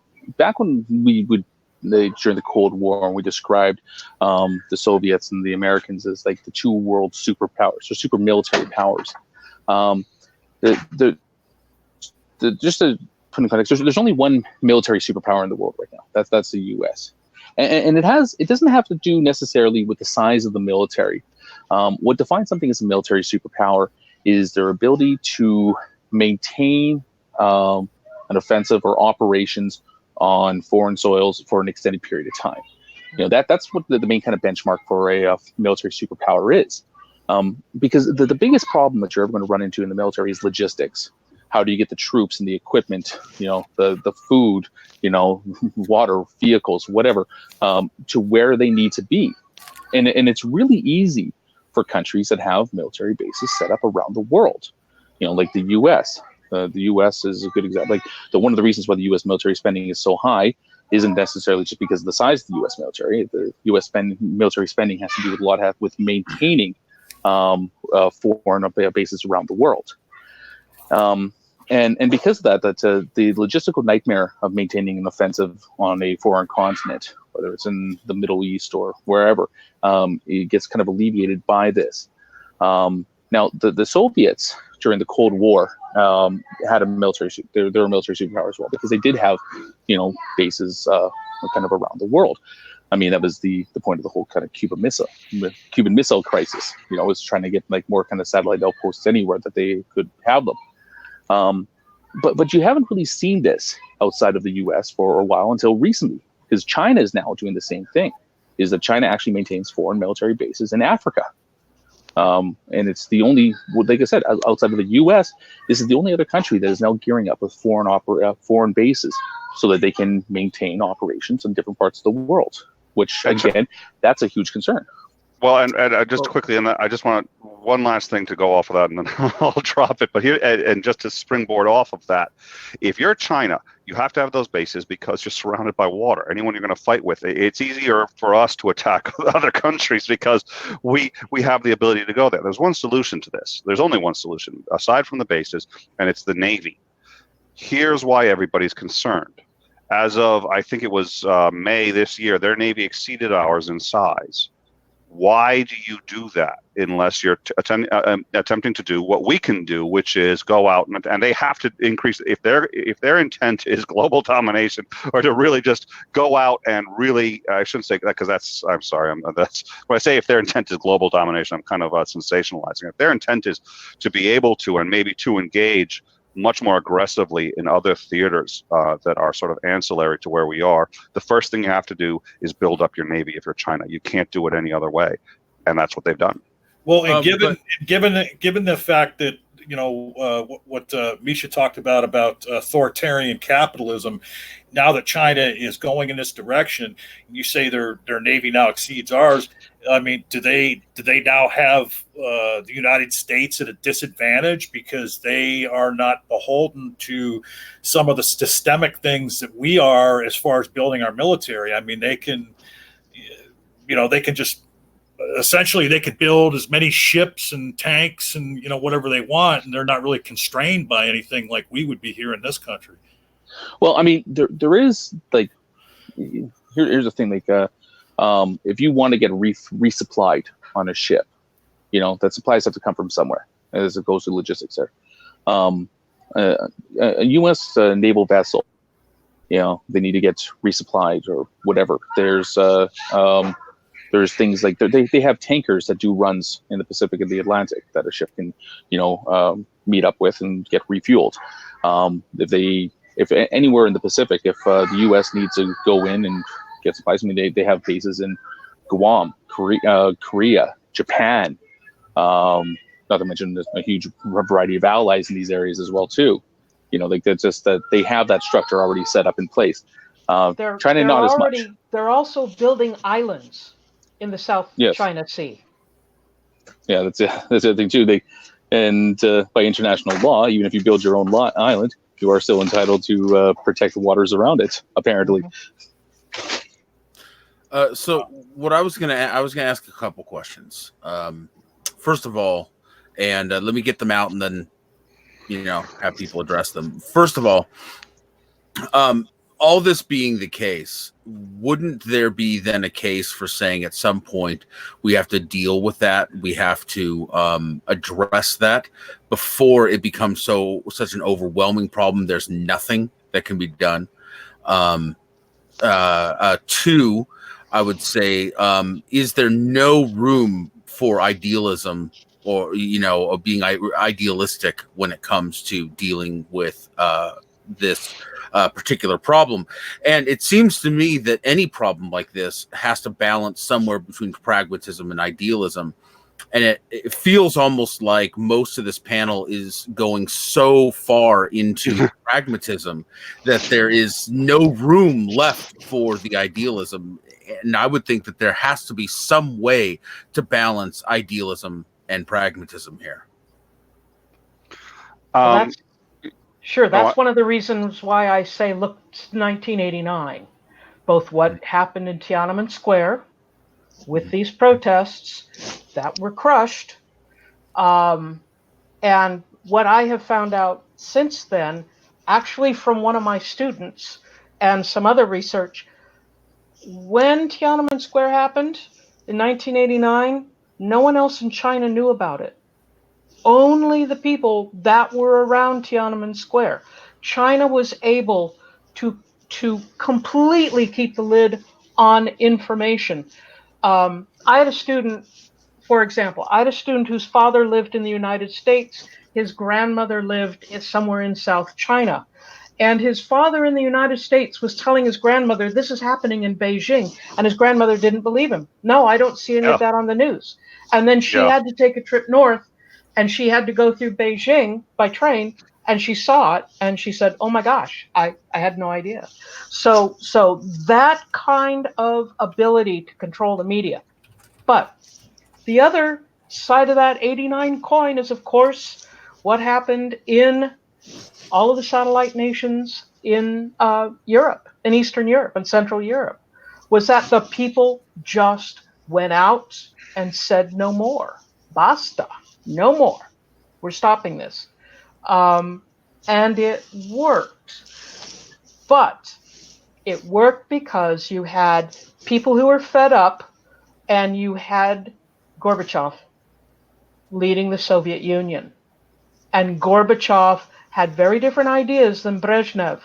we would, during the Cold War, we described the Soviets and the Americans as like the two world superpowers, or super military powers. Just to put in context, there's only one military superpower in the world right now. That's the U.S. And it doesn't have to do necessarily with the size of the military. What defines something as a military superpower is their ability to maintain an offensive or operations on foreign soils for an extended period of time. That's what the main kind of benchmark for a military superpower is. Because the biggest problem that you're ever going to run into in the military is logistics. How do you get the troops and the equipment, the food, water, vehicles, whatever, to where they need to be? And it's really easy for countries that have military bases set up around the world, like the U.S. The U.S. is a good example. Like one of the reasons why the U.S. military spending is so high isn't necessarily just because of the size of the U.S. military. The U.S. military spending has to do with maintaining foreign bases around the world. And because of that, the logistical nightmare of maintaining an offensive on a foreign continent, whether it's in the Middle East or wherever, it gets kind of alleviated by this. Now, the Soviets during the Cold War had a military. They were a military superpower as well, because they did have, bases kind of around the world. I mean, that was the point of the whole kind of Cuban Missile crisis. Was trying to get like more kind of satellite outposts anywhere that they could have them. But you haven't really seen this outside of the U.S. for a while until recently, because China is now doing the same thing. Is that China actually maintains foreign military bases in Africa? And it's the only, like I said, outside of the U.S., this is the only other country that is now gearing up with foreign bases so that they can maintain operations in different parts of the world. Which again, that's a huge concern. Well, and just quickly, and I just want one last thing to go off of that, and then I'll drop it. But here, and just to springboard off of that, if you're China, you have to have those bases because you're surrounded by water. Anyone you're going to fight with, it's easier for us to attack other countries because we have the ability to go there. There's one solution to this. There's only one solution aside from the bases, and it's the Navy. Here's why everybody's concerned. As of, I think it was May this year, their Navy exceeded ours in size. Why do you do that unless you're attempting to do what we can do, which is go out and they have to increase if their intent is global domination, or to really just go out and really, I shouldn't say that because that's when I say if their intent is global domination, I'm kind of sensationalizing it. If their intent is to be able to and maybe to engage much more aggressively in other theaters that are sort of ancillary to where we are, the first thing you have to do is build up your Navy if you're China. You can't do it any other way. And that's what they've done. Well, and given the fact that, what Misha talked about authoritarian capitalism, now that China is going in this direction, you say their Navy now exceeds ours. I mean, do they now have the United States at a disadvantage because they are not beholden to some of the systemic things that we are as far as building our military? I mean, they can just essentially they could build as many ships and tanks and whatever they want, and they're not really constrained by anything like we would be here in this country. Well, I mean, there is like here's the thing, like if you want to get resupplied on a ship, that supplies have to come from somewhere as it goes to logistics there. A U.S. Naval vessel, they need to get resupplied or whatever. There's things like they have tankers that do runs in the Pacific and the Atlantic that a ship can, meet up with and get refueled. If anywhere in the Pacific, if the U.S. needs to go in and get supplies, I mean, they have bases in Guam, Korea, Japan. Not to mention there's a huge variety of allies in these areas as well too. That's just that they have that structure already set up in place. China not as much. They're also building islands in the South China Sea. Yeah, that's the other thing too. By international law, even if you build your own island, you are still entitled to protect the waters around it. Apparently. So what I was gonna ask a couple questions. First of all, and let me get them out, and then have people address them. First of all, all this being the case, wouldn't there be then a case for saying at some point we have to deal with that? We have to address that before it becomes such an overwhelming problem. There's nothing that can be done. Two, I would say, is there no room for idealism or being idealistic when it comes to dealing with this particular problem? And it seems to me that any problem like this has to balance somewhere between pragmatism and idealism. And it feels almost like most of this panel is going so far into pragmatism that there is no room left for the idealism. And I would think that there has to be some way to balance idealism and pragmatism here. That's one of the reasons why I say look, 1989, both what happened in Tiananmen Square with these protests that were crushed, and what I have found out since then, actually from one of my students and some other research, when Tiananmen Square happened in 1989, no one else in China knew about it. only the people that were around Tiananmen Square. China was able to completely keep the lid on information. I had a student, for example, whose father lived in the United States. His grandmother lived somewhere in South China. And his father in the United States was telling his grandmother, this is happening in Beijing. And his grandmother didn't believe him. No, I don't see any of that on the news. And then she had to take a trip north, and she had to go through Beijing by train, and she saw it, and she said, oh my gosh, I had no idea. So that kind of ability to control the media. But the other side of that 89 coin is, of course, what happened in all of the satellite nations in Europe, in Eastern Europe and Central Europe, was that the people just went out and said no more. Basta. No more. We're stopping this. And it worked. But it worked because you had people who were fed up, and you had Gorbachev leading the Soviet Union. And Gorbachev had very different ideas than Brezhnev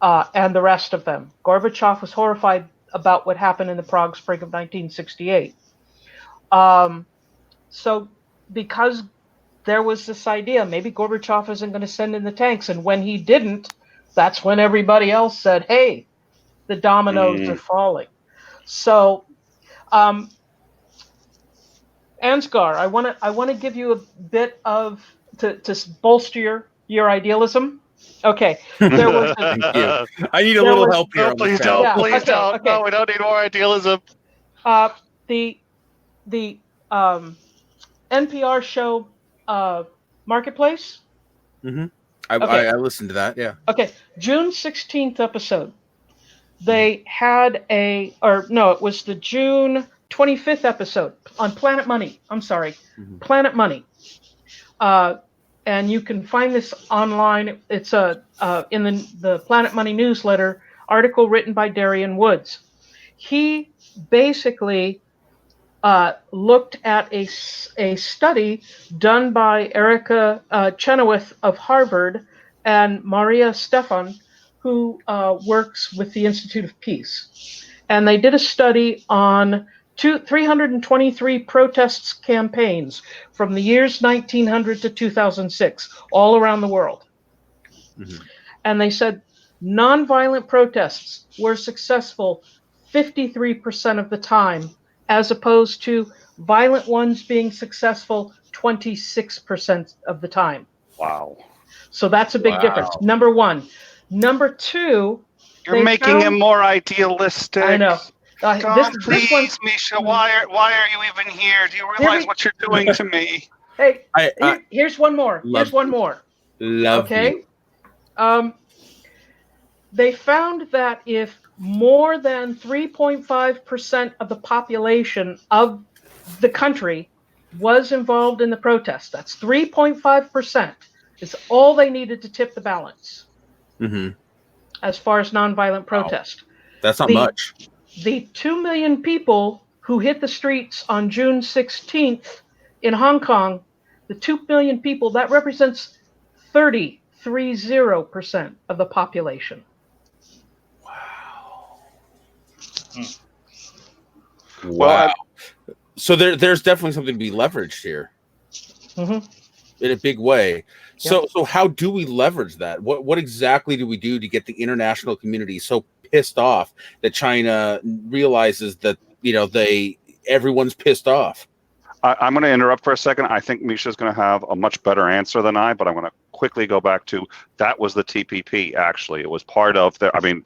and the rest of them. Gorbachev was horrified about what happened in the Prague Spring of 1968. So because there was this idea, maybe Gorbachev isn't going to send in the tanks. And when he didn't, that's when everybody else said, hey, the dominoes are falling. So, Ansgar, I want to give you a bit of to bolster your idealism. Okay, there was. Thank you. I need a little help here. Please don't. Yeah, Please okay, don't. okay. No, we don't need more idealism. The NPR show Marketplace. Mm-hmm. Okay. I listened to that. Yeah. Okay, June 16th episode. They had it was the June 25th episode on Planet Money. I'm sorry, Planet Money. And you can find this online. It's in the Planet Money newsletter article written by Darian Woods. He basically looked at a study done by Erica Chenoweth of Harvard and Maria Stefan, who works with the Institute of Peace. And they did a study on 323 protests campaigns from the years 1900 to 2006, all around the world. Mm-hmm. And they said nonviolent protests were successful 53% of the time, as opposed to violent ones being successful 26% of the time. Wow. So that's a big difference. Number one. Number two, you're making him more idealistic. I know. Please, Misha, why are you even here? Do you realize what you're doing to me? Hey, here's one more. Here's one more. Okay. They found that if more than 3.5% of the population of the country was involved in the protest, that's 3.5%, is all they needed to tip the balance. Mm-hmm. As far as nonviolent protest. That's not much. The 2 million people who hit the streets on June 16th in Hong Kong, the 2 million people, that represents 30% of the population. Wow. Wow. Well, so there's definitely something to be leveraged here. Mm-hmm. In a big way. So how do we leverage that? What exactly do we do to get the international community so pissed off that China realizes that everyone's pissed off? I'm going to interrupt for a second. I think Misha's going to have a much better answer than I, but I'm going to quickly go back to that was the TPP. Actually, it was part of their. I mean,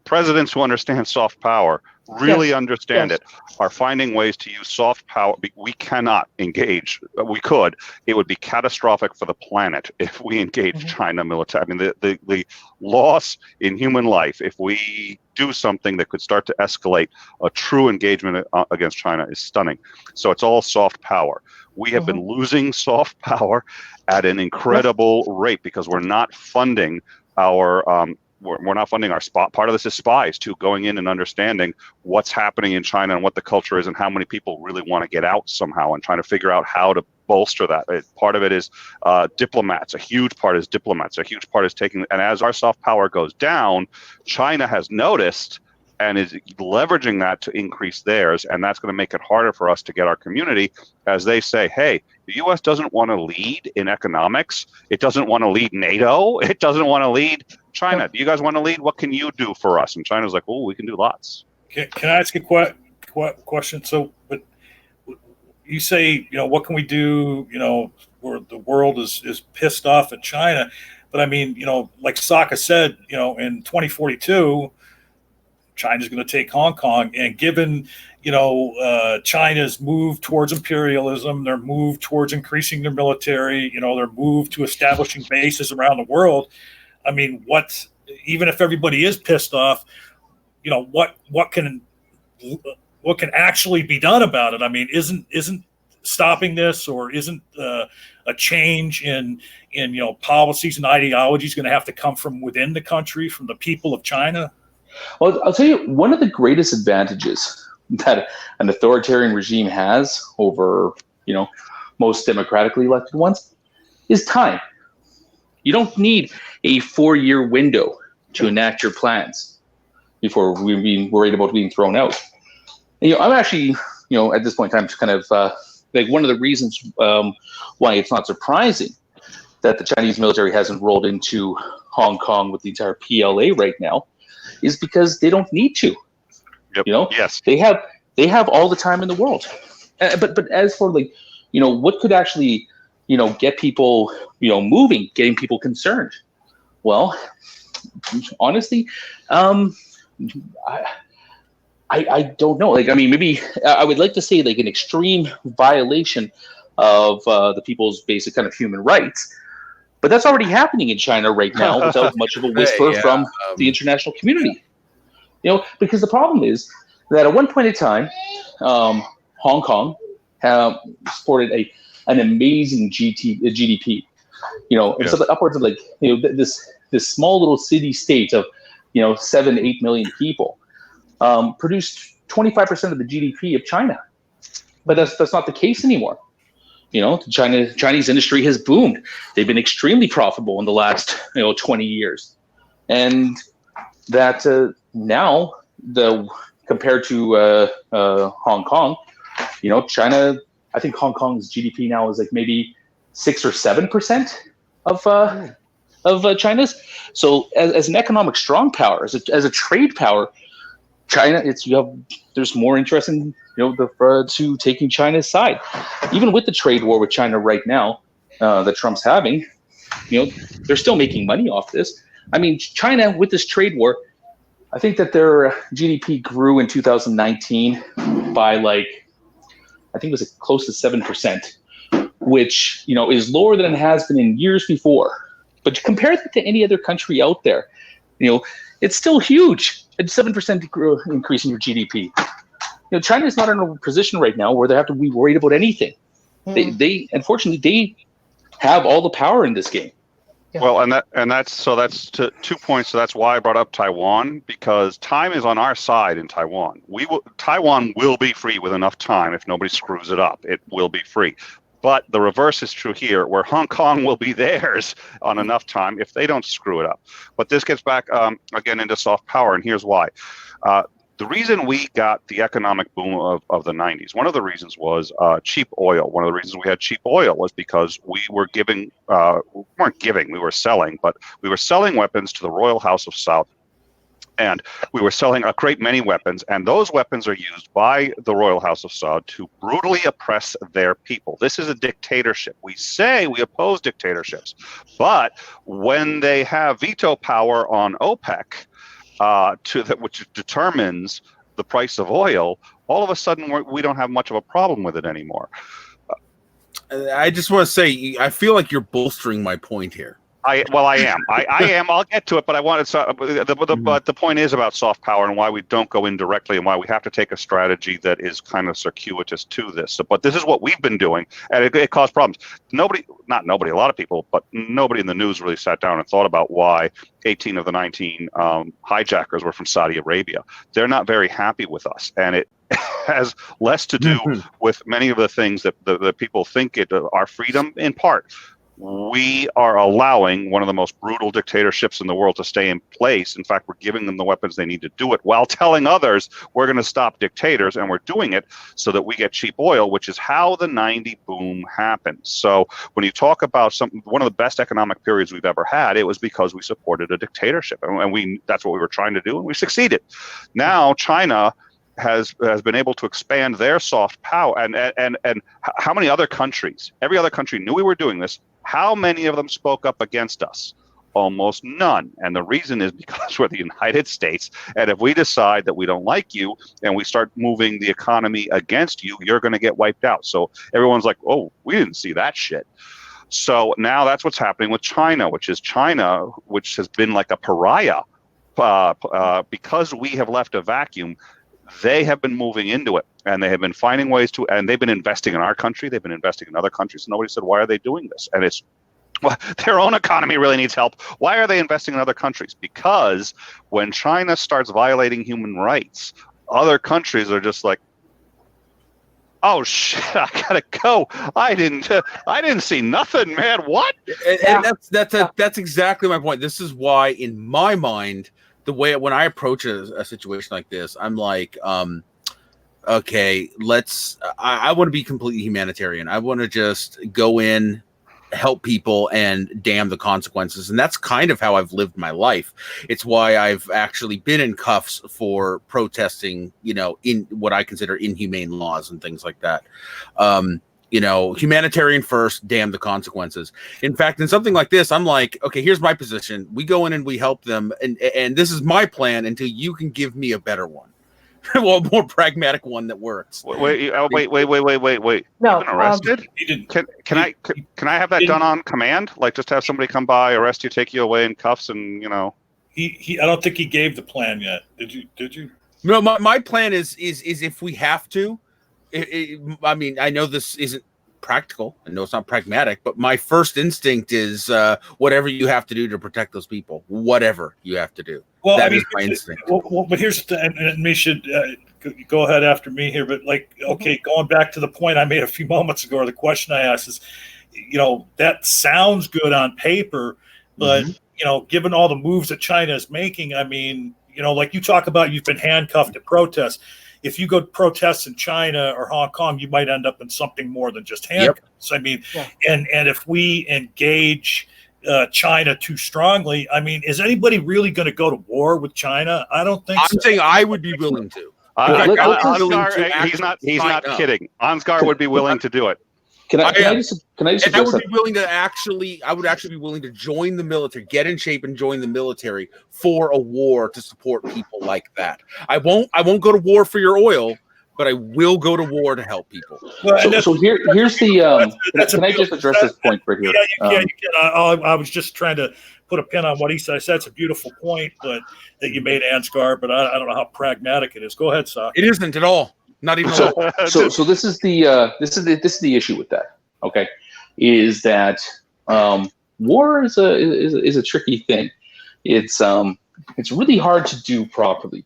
presidents who understand soft power really understand it, are finding ways to use soft power. We cannot engage. We could. It would be catastrophic for the planet if we engage China militarily. I mean, the loss in human life, if we do something that could start to escalate a true engagement against China, is stunning. So it's all soft power. We have been losing soft power at an incredible rate because we're not funding our we're not funding our spot. Part of this is spies too, going in and understanding what's happening in China and what the culture is and how many people really want to get out somehow, and trying to figure out how to bolster that. Part of it is diplomats. A huge part is diplomats. A huge part is taking, and as our soft power goes down, China has noticed and is leveraging that to increase theirs, and that's going to make it harder for us to get our community, as they say, hey, the U.S. doesn't want to lead in economics. It doesn't want to lead NATO. It doesn't want to lead China. Do you guys want to lead? What can you do for us? And China's like, oh, we can do lots. Can I ask a question? So, but you say, what can we do, where the world is pissed off at China? But I mean, like Socka said, in 2042, China's going to take Hong Kong, and given China's move towards imperialism, their move towards increasing their military, their move to establishing bases around the world. I mean, even if everybody is pissed off, what can actually be done about it? I mean, isn't stopping this, or isn't a change in policies and ideologies going to have to come from within the country, from the people of China? Well, I'll tell you, one of the greatest advantages that an authoritarian regime has over, most democratically elected ones is time. You don't need a 4-year window to enact your plans before we're being worried about being thrown out. And, I'm actually, at this point in time, kind of like one of the reasons why it's not surprising that the Chinese military hasn't rolled into Hong Kong with the entire PLA right now is because they don't need to. Yep. Yes. They have all the time in the world. But as for what could actually, get people, moving, getting people concerned? Well, honestly, I don't know. Maybe I would like to say an extreme violation of the people's basic kind of human rights. But that's already happening in China right now without much of a whisper from the international community. Because the problem is that at one point in time, Hong Kong supported an amazing GDP. It's upwards of this small little city state of 7-8 million people produced 25% of the GDP of China. But that's not the case anymore. The Chinese industry has boomed. They've been extremely profitable in the last 20 years, and that now compared to Hong Kong, China. I think Hong Kong's GDP now is maybe 6 or 7% of China's. So as an economic strong power, as a trade power, China, there's more interest in to taking China's side. Even with the trade war with China right now that Trump's having, they're still making money off this. I mean, China with this trade war, I think that their GDP grew in 2019 by I think it was close to 7%, which is lower than it has been in years before. But compare that to any other country out there, it's still huge. It's 7% increase in your GDP. China is not in a position right now where they have to be worried about anything. They unfortunately they have all the power in this game. Yeah. Well, that's 2 points. So that's why I brought up Taiwan, because time is on our side in Taiwan. Taiwan will be free with enough time. If nobody screws it up, it will be free. But the reverse is true here, where Hong Kong will be theirs on enough time if they don't screw it up. But this gets back again into soft power, and here's why. The reason we got the economic boom of the 90s, one of the reasons was cheap oil. One of the reasons we had cheap oil was because we were we were selling, but we were selling weapons to the Royal House of Saudi. And we were selling a great many weapons, and those weapons are used by the Royal House of Saud to brutally oppress their people. This is a dictatorship. We say we oppose dictatorships, but when they have veto power on OPEC, which determines the price of oil, all of a sudden we don't have much of a problem with it anymore. I just want to say, I feel like you're bolstering my point here. I am. I am. I'll get to it, but I wanted to. But the point is about soft power and why we don't go in directly, and why we have to take a strategy that is kind of circuitous to this. So, but this is what we've been doing, and it caused problems. Not nobody, a lot of people, but nobody in the news really sat down and thought about why 18 of the 19 hijackers were from Saudi Arabia. They're not very happy with us, and it has less to do with many of the things that the people think our freedom in part. We are allowing one of the most brutal dictatorships in the world to stay in place. In fact, we're giving them the weapons they need to do it while telling others we're going to stop dictators, and we're doing it so that we get cheap oil, which is how the 90 boom happened. So when you talk about one of the best economic periods we've ever had, it was because we supported a dictatorship, and that's what we were trying to do, and we succeeded. Now China has been able to expand their soft power, and how many other countries? Every other country knew we were doing this. How many of them spoke up against us? Almost none. And the reason is because we're the United States. And if we decide that we don't like you and we start moving the economy against you, you're going to get wiped out. So everyone's like, oh, we didn't see that shit. So now that's what's happening with China, which has been like a pariah because we have left a vacuum. They have been moving into it, and they have been finding ways to, and they've been investing in our country. They've been investing in other countries. Nobody said, why are they doing this? And it's, well, their own economy really needs help. Why are they investing in other countries? Because when China starts violating human rights, other countries are just like, oh shit, I gotta go. I didn't see nothing, man. What? And that's exactly my point. This is why, in my mind, the way when I approach a situation like this, I'm like, okay, I want to be completely humanitarian. I want to just go in, help people, and damn the consequences. And that's kind of how I've lived my life. It's why I've actually been in cuffs for protesting, in what I consider inhumane laws and things like that. Humanitarian first, damn the consequences. In fact, in something like this, I'm like, okay, here's my position. We go in and we help them, and this is my plan until you can give me a better one. Well, a more pragmatic one that works. Wait. No, You've been arrested? Can I have that done on command? Like, just have somebody come by, arrest you, take you away in cuffs, and He I don't think he gave the plan yet. Did you? No, my plan is if we have to. I mean, I know this isn't practical. I know it's not pragmatic, but my first instinct is whatever you have to do to protect those people, whatever you have to do. Well, that is my instinct. Well, but here's and Misha, go ahead after me here. But going back to the point I made a few moments ago, or the question I asked is, that sounds good on paper, but given all the moves that China is making, I mean, like you talk about, you've been handcuffed at protests. If you go to protests in China or Hong Kong, you might end up in something more than just handcuffs. Yep. I mean, and if we engage China too strongly, I mean, is anybody really going to go to war with China? I don't think so. I'm saying I would be willing to. He's not kidding. Ansgar would be willing to do it. I would be willing to I would actually be willing to join the military, get in shape and join the military for a war to support people like that. I won't go to war for your oil, but I will go to war to help people. Well, so here's the can I just address this point right here? Yeah, you can. I was just trying to put a pin on what he said. I said it's a beautiful point, but that you made, Ansgar, but I don't know how pragmatic it is. Go ahead, Socka. It isn't at all. Not even so this is the issue with that. Okay, is that war is a tricky thing. It's really hard to do properly.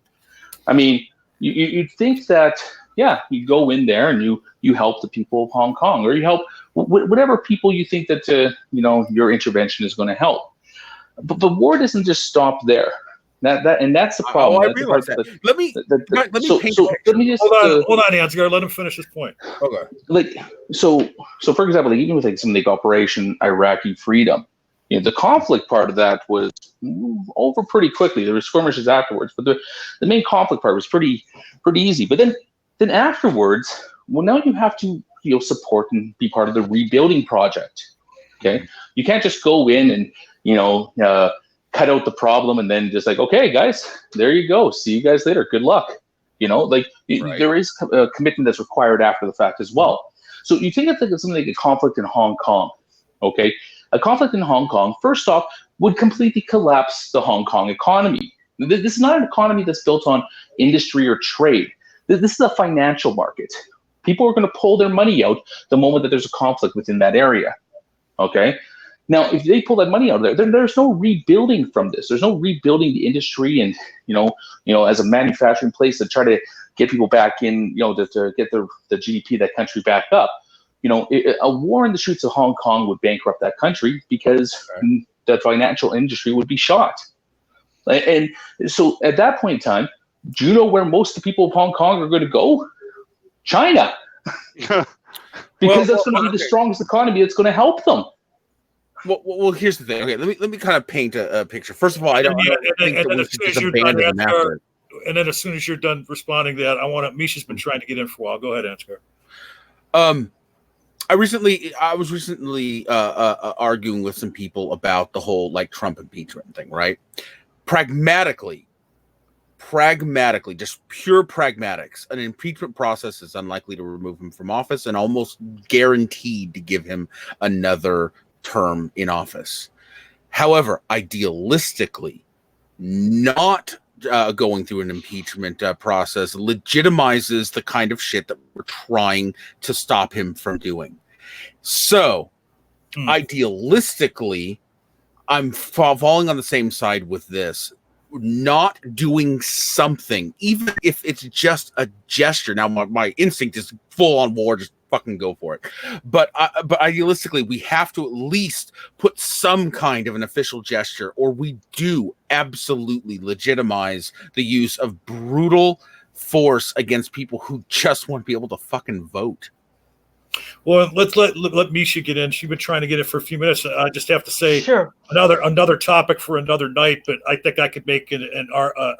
I mean, you'd think that you go in there and you help the people of Hong Kong, or you help whatever people you think that your intervention is going to help. But the war doesn't just stop there. That's the problem. I realize that. Let me just hold on, Ansgar. Let him finish his point. Okay. So for example, even with something like Operation Iraqi Freedom, the conflict part of that was over pretty quickly. There were skirmishes afterwards, but the main conflict part was pretty easy. But then afterwards, well, now you have to support and be part of the rebuilding project. Okay, you can't just go in and cut out the problem and then just like, okay, guys, there you go. See you guys later. Good luck. Right. There is a commitment that's required after the fact as well. So you think of something like a conflict in Hong Kong, okay? A conflict in Hong Kong, first off, would completely collapse the Hong Kong economy. This is not an economy that's built on industry or trade. This is a financial market. People are going to pull their money out the moment that there's a conflict within that area. Okay? Now, if they pull that money out of there, then there's no rebuilding from this. There's no rebuilding the industry and, as a manufacturing place to try to get people back in, to get the GDP of that country back up. A war in the streets of Hong Kong would bankrupt that country because the financial industry would be shot. And so at that point in time, do you know where most of the people of Hong Kong are going to go? China. Because that's going to be the strongest economy. It's going to help them. Well, here's the thing. Okay, let me kind of paint a picture. First of all, I don't think that we should just abandon the map. And then as soon as you're done responding to that, Misha's been trying to get in for a while. Go ahead, Ansgar. I was recently arguing with some people about the whole Trump impeachment thing, right? Pragmatically, just pure pragmatics, an impeachment process is unlikely to remove him from office and almost guaranteed to give him another term in office. However, idealistically, not going through an impeachment process legitimizes the kind of shit that we're trying to stop him from doing. So, idealistically, I'm falling on the same side with this. Not doing something, even if it's just a gesture. Now, my instinct is full on war, just fucking go for it. But idealistically, we have to at least put some kind of an official gesture, or we do absolutely legitimize the use of brutal force against people who just want to be able to fucking vote. Well, let's let Misha get in. She's been trying to get in for a few minutes. I just have to say, sure, another topic for another night. But I think I could make an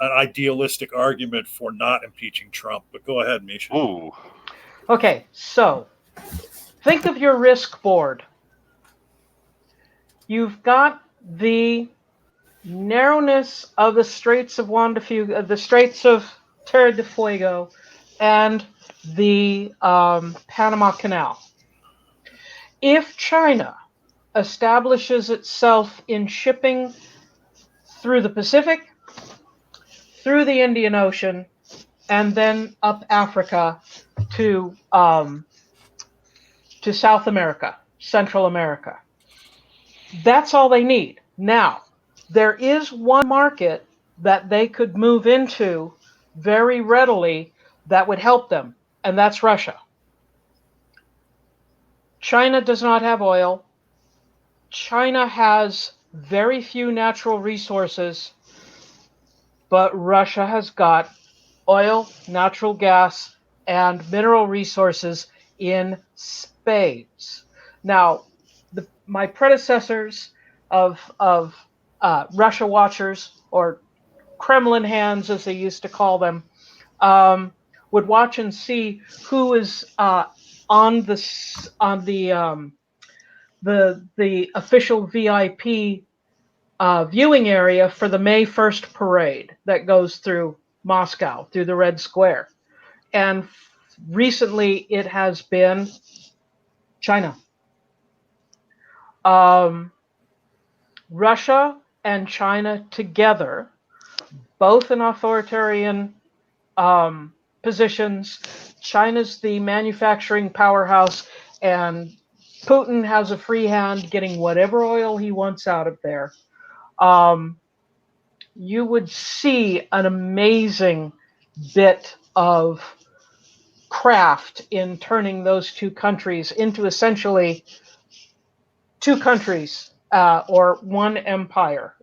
idealistic argument for not impeaching Trump. But go ahead, Misha. Ooh. Okay, so think of your risk board. You've got the narrowness of the Straits of Juan de Fuca, the Straits of Terra del Fuego, and the Panama Canal. If China establishes itself in shipping through the Pacific, through the Indian Ocean, and then up Africa to South America, Central America, that's all they need. Now, there is one market that they could move into very readily that would help them, and that's Russia. China does not have oil. China has very few natural resources, but Russia has got oil, natural gas, and mineral resources in spades. Now, my predecessors of Russia watchers, or Kremlin hands as they used to call them, would watch and see who is on the official VIP viewing area for the May 1st parade that goes through Moscow, through the Red Square. And recently it has been China. Russia and China together, both in authoritarian positions. China's the manufacturing powerhouse, and Putin has a free hand getting whatever oil he wants out of there. You would see an amazing bit of craft in turning those two countries into essentially two countries or one empire.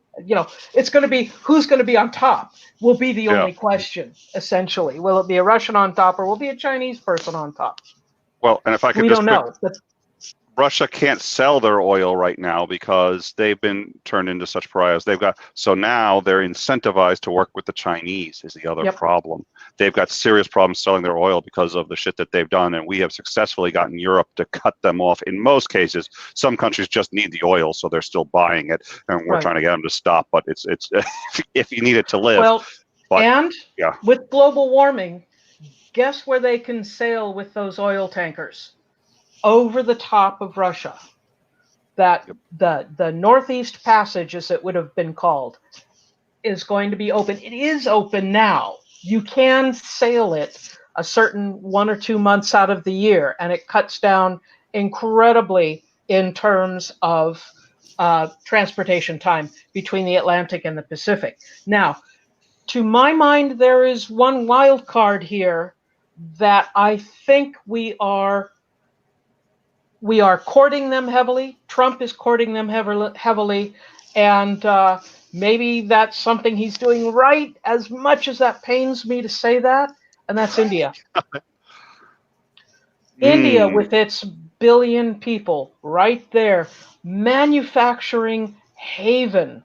It's going to be who's going to be on top will be the only question, essentially. Will it be a Russian on top, or will it be a Chinese person on top? Well, and if I could we just don't know. But Russia can't sell their oil right now because they've been turned into such pariahs. So now they're incentivized to work with the Chinese is the other problem. They've got serious problems selling their oil because of the shit that they've done, and we have successfully gotten Europe to cut them off. In most cases, some countries just need the oil, so they're still buying it, and we're trying to get them to stop. But it's if you need it to live. Well, with global warming, guess where they can sail with those oil tankers? Over the top of Russia. that the Northeast Passage, as it would have been called, is going to be open. It is open now. You can sail it a certain 1 or 2 months out of the year, and it cuts down incredibly in terms of transportation time between the Atlantic and the Pacific. Now, to my mind, there is one wild card here that I think we are courting them heavily. Trump is courting them heavily, and maybe that's something he's doing right, as much as that pains me to say that, and that's India. India, with its billion people right there, manufacturing haven.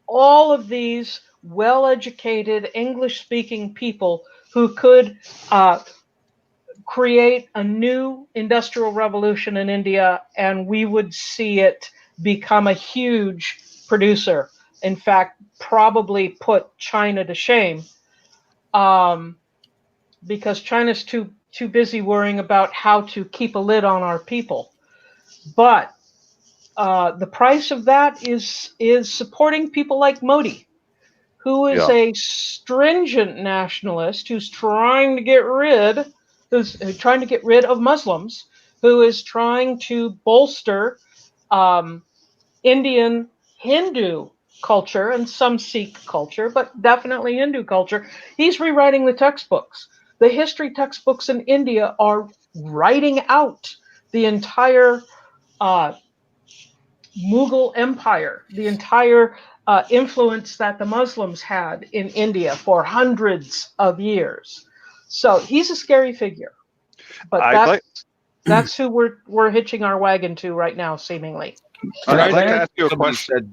All of these well-educated, English-speaking people who could create a new industrial revolution in India, and we would see it become a huge producer. In fact, probably put China to shame, because China's too busy worrying about how to keep a lid on our people. But the price of that is supporting people like Modi, who is a stringent nationalist who's trying to get rid of Muslims, who is trying to bolster Indian Hindu culture and some Sikh culture, but definitely Hindu culture. He's rewriting the textbooks. The history textbooks in India are writing out the entire Mughal Empire, the entire influence that the Muslims had in India for hundreds of years. So he's a scary figure, but that's who we're hitching our wagon to right now, seemingly. I'd like to ask you a question. Said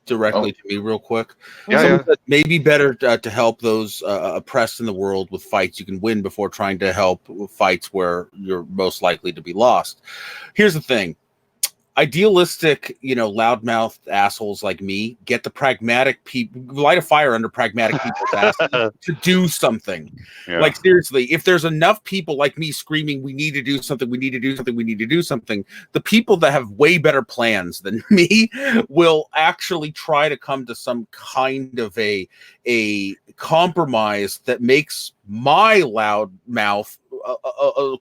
directly to me real quick. Yeah. Said maybe better to help those oppressed in the world with fights you can win before trying to help with fights where you're most likely to be lost. Here's the thing. Idealistic, loudmouth assholes like me get the pragmatic people, light a fire under pragmatic people's asses to do something. Yeah. Like, seriously, if there's enough people like me screaming, we need to do something, we need to do something, we need to do something, the people that have way better plans than me will actually try to come to some kind of a compromise that makes my loud mouth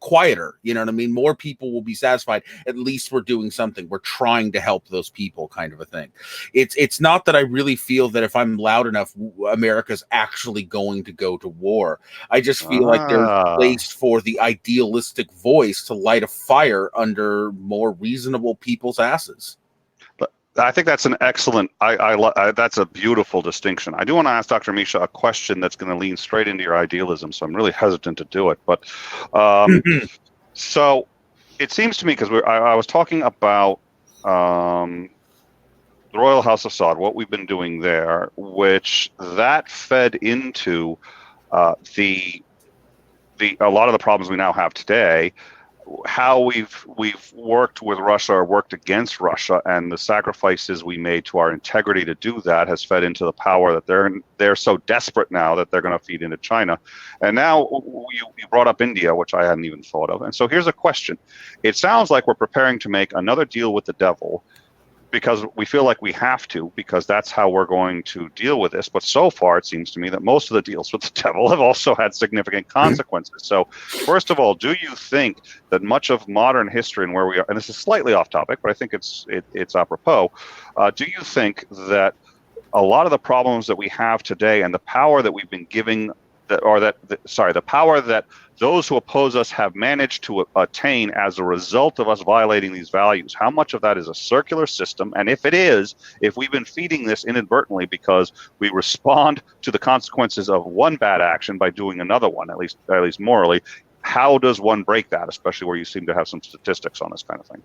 quieter. You know what I mean? More people will be satisfied. At least we're doing something. We're trying to help those people, kind of a thing. It's not that I really feel that if I'm loud enough, America's actually going to go to war. I just feel like there's a place for the idealistic voice to light a fire under more reasonable people's asses. I think that's an excellent. That's a beautiful distinction. I do want to ask Dr. Misha a question that's going to lean straight into your idealism, so I'm really hesitant to do it. But so it seems to me, because I was talking about the Royal House of Saud, what we've been doing there, which that fed into a lot of the problems we now have today. How we've worked with Russia or worked against Russia, and the sacrifices we made to our integrity to do that has fed into the power that they're so desperate now that they're going to feed into China. And now you brought up India, which I hadn't even thought of. And so here's a question. It sounds like we're preparing to make another deal with the devil because we feel like we have to, because that's how we're going to deal with this. But so far, it seems to me that most of the deals with the devil have also had significant consequences. So first of all, do you think that much of modern history and where we are, and this is slightly off topic, but I think it's apropos, do you think that a lot of the problems that we have today and the power that we've been giving, the power that those who oppose us have managed to attain as a result of us violating these values, how much of that is a circular system? And if it is, if we've been feeding this inadvertently because we respond to the consequences of one bad action by doing another one, at least morally, how does one break that, especially where you seem to have some statistics on this kind of thing?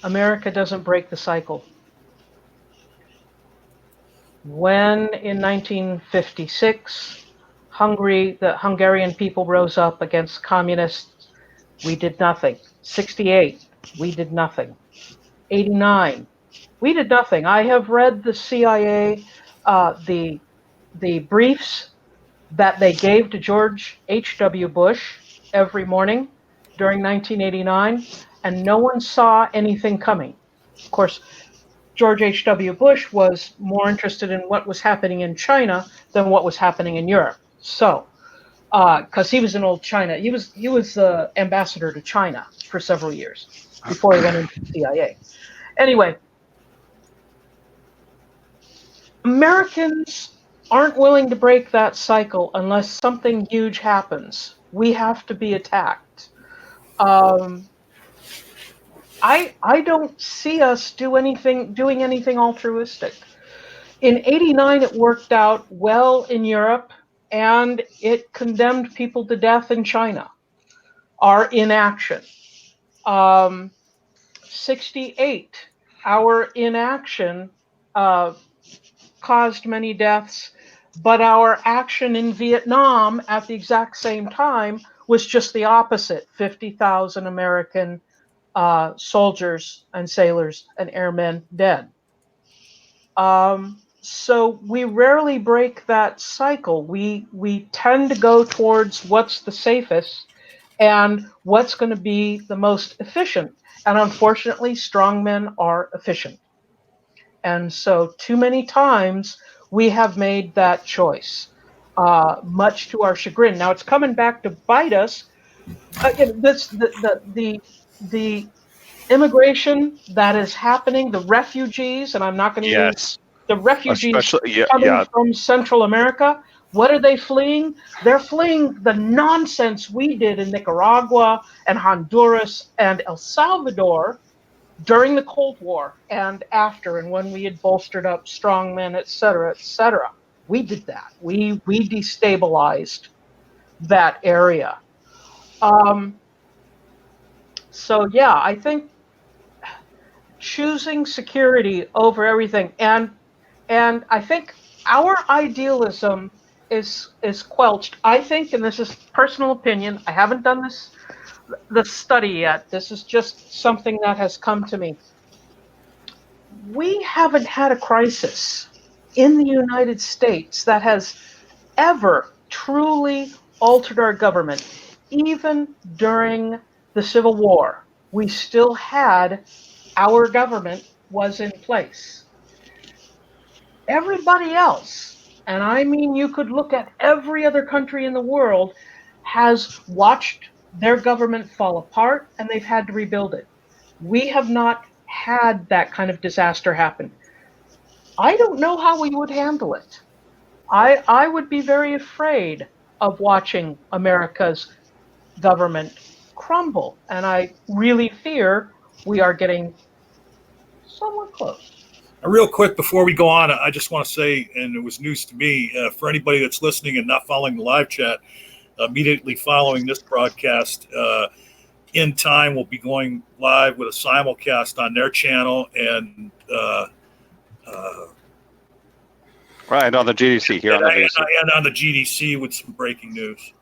America doesn't break the cycle. When in 1956, the Hungarian people rose up against communists, we did nothing. 68, we did nothing. 89, we did nothing. I have read the CIA, the briefs that they gave to George H.W. Bush every morning, during 1989, and no one saw anything coming. Of course, George H.W. Bush was more interested in what was happening in China than what was happening in Europe. So, because he was in old China, he was the ambassador to China for several years before he went into the CIA. Anyway, Americans aren't willing to break that cycle unless something huge happens. We have to be attacked. I don't see us doing anything altruistic. In '89, it worked out well in Europe, and it condemned people to death in China. Our inaction. 68, our inaction caused many deaths, but our action in Vietnam at the exact same time was just the opposite. 50,000 American soldiers and sailors and airmen dead. So we rarely break that cycle. We tend to go towards what's the safest and what's going to be the most efficient. And unfortunately, strongmen are efficient. And so too many times we have made that choice, much to our chagrin. Now it's coming back to bite us. The immigration that is happening, the refugees, and I'm not going to use the refugees Especially, coming from Central America. What are they fleeing? They're fleeing the nonsense we did in Nicaragua and Honduras and El Salvador during the Cold War and after, and when we had bolstered up strongmen, et cetera, et cetera. We did that. We destabilized that area. So yeah, I think choosing security over everything, and I think our idealism is quelched. I think, and this is personal opinion, I haven't done the study yet. This is just something that has come to me. We haven't had a crisis in the United States that has ever truly altered our government. Even during the Civil War, we still had our government was in place. Everybody else, and I mean you could look at every other country in the world, has watched their government fall apart and they've had to rebuild it. We have not had that kind of disaster happen. I don't know how we would handle it. I would be very afraid of watching America's government crumble, and I really fear we are getting somewhat close. Real quick before we go on, I just want to say, and it was news to me, for anybody that's listening and not following the live chat, immediately following this broadcast, In Time will be going live with a simulcast on their channel and right on the GDC here on the GDC. And on the GDC with some breaking news.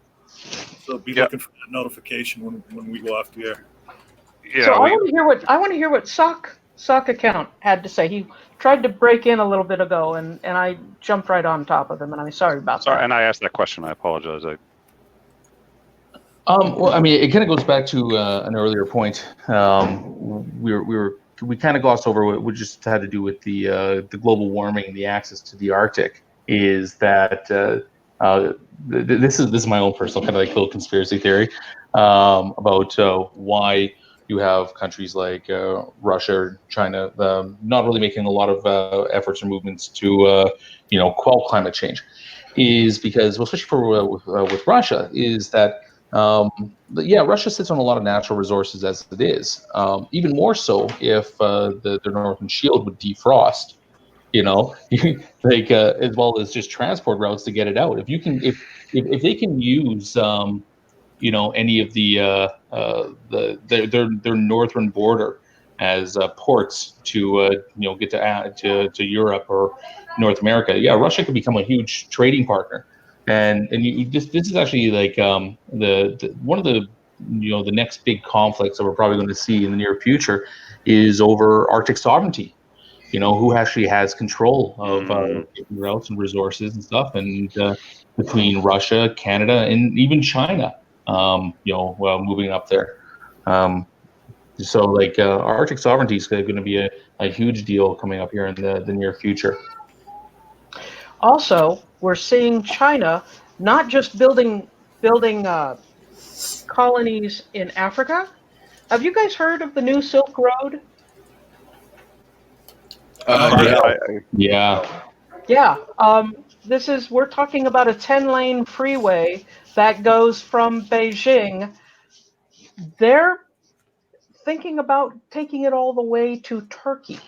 So be looking for that notification when we go off the air. Yeah, so I want to hear what Socka Count had to say. He tried to break in a little bit ago, and I jumped right on top of him, and I'm sorry about that. And I asked that question. I apologize. Well, I mean, it kind of goes back to an earlier point. We kind of glossed over what just had to do with the global warming and the access to the Arctic. Is that this is my own personal kind of like little conspiracy theory about why you have countries like Russia or China not really making a lot of efforts or movements to quell climate change. Is because, well, especially with Russia, is that Russia sits on a lot of natural resources as it is. Even more so if their northern shield would defrost, like as well as just transport routes to get it out. If they can use any of their northern border as ports to get to Europe or North America, Russia could become a huge trading partner. And this is actually like the one of the the next big conflicts that we're probably going to see in the near future is over Arctic sovereignty. Who actually has control of routes and resources and stuff, and between Russia, Canada, and even China, moving up there. So like Arctic sovereignty is going to be a huge deal coming up here in the near future. Also, we're seeing China not just building colonies in Africa. Have you guys heard of the new Silk Road? Yeah. Yeah. We're talking about a 10-lane freeway that goes from Beijing. They're thinking about taking it all the way to Turkey.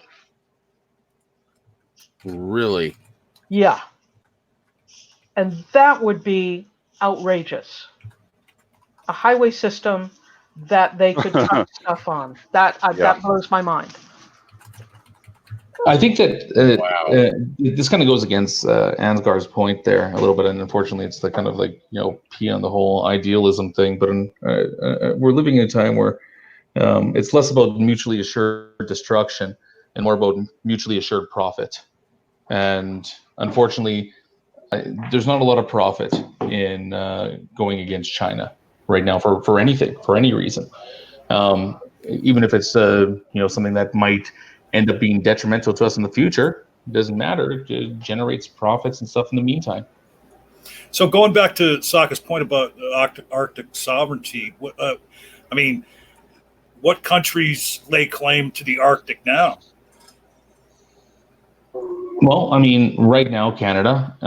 Really? Yeah. And that would be outrageous. A highway system that they could truck stuff on. That blows my mind. I think that this kind of goes against Ansgar's point there a little bit, and unfortunately, it's the kind of like pee on the whole idealism thing. But we're living in a time where it's less about mutually assured destruction and more about mutually assured profit. And unfortunately, there's not a lot of profit in going against China right now for anything, for any reason, even if it's something that might end up being detrimental to us in the future. It doesn't matter. It generates profits and stuff in the meantime. So going back to Socka's point about Arctic sovereignty, what countries lay claim to the Arctic now? Well, right now, Canada,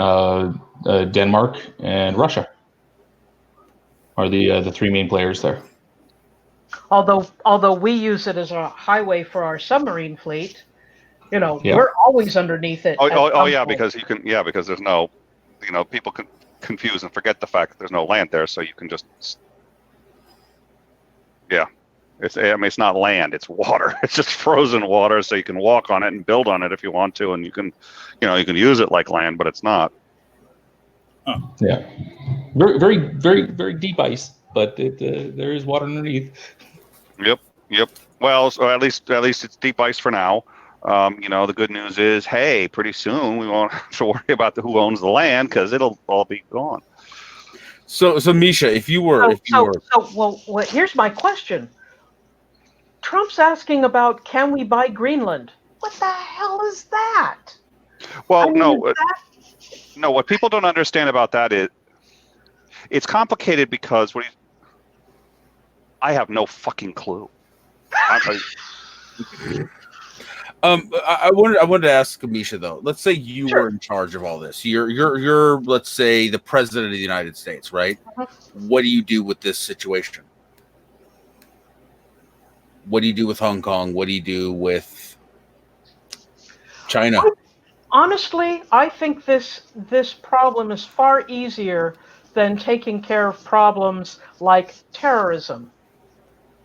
Denmark, and Russia are the three main players there. Although we use it as a highway for our submarine fleet, we're always underneath it. Because because there's no, people can confuse and forget the fact that there's no land there, so you can just, it's not land, it's water. It's just frozen water, so you can walk on it and build on it if you want to, and you can use it like land, but it's not. Huh. Yeah, very, very, very, very deep ice, but there is water underneath. Yep. Well, so at least it's deep ice for now. The good news is, hey, pretty soon we won't have to worry about who owns the land because it'll all be gone. So Misha, if you were, well, here's my question. Trump's asking about, can we buy Greenland? What the hell is that? Well, no. What people don't understand about that is it's complicated because I have no fucking clue. I wanted to ask Misha though. Let's say you were in charge of all this. You're let's say the president of the United States, right? Uh-huh. What do you do with this situation? What do you do with Hong Kong? What do you do with China? Honestly, I think this problem is far easier than taking care of problems like terrorism.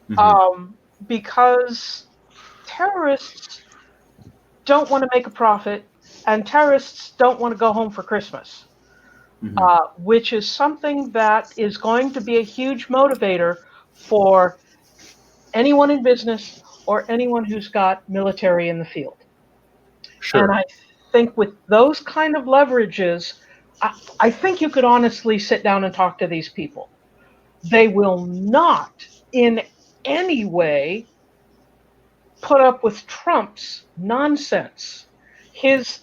Mm-hmm. Because terrorists don't want to make a profit, and terrorists don't want to go home for Christmas, mm-hmm. Which is something that is going to be a huge motivator for anyone in business or anyone who's got military in the field. Sure. And I think with those kind of leverages, I think you could honestly sit down and talk to these people. They will not in any way put up with Trump's nonsense. His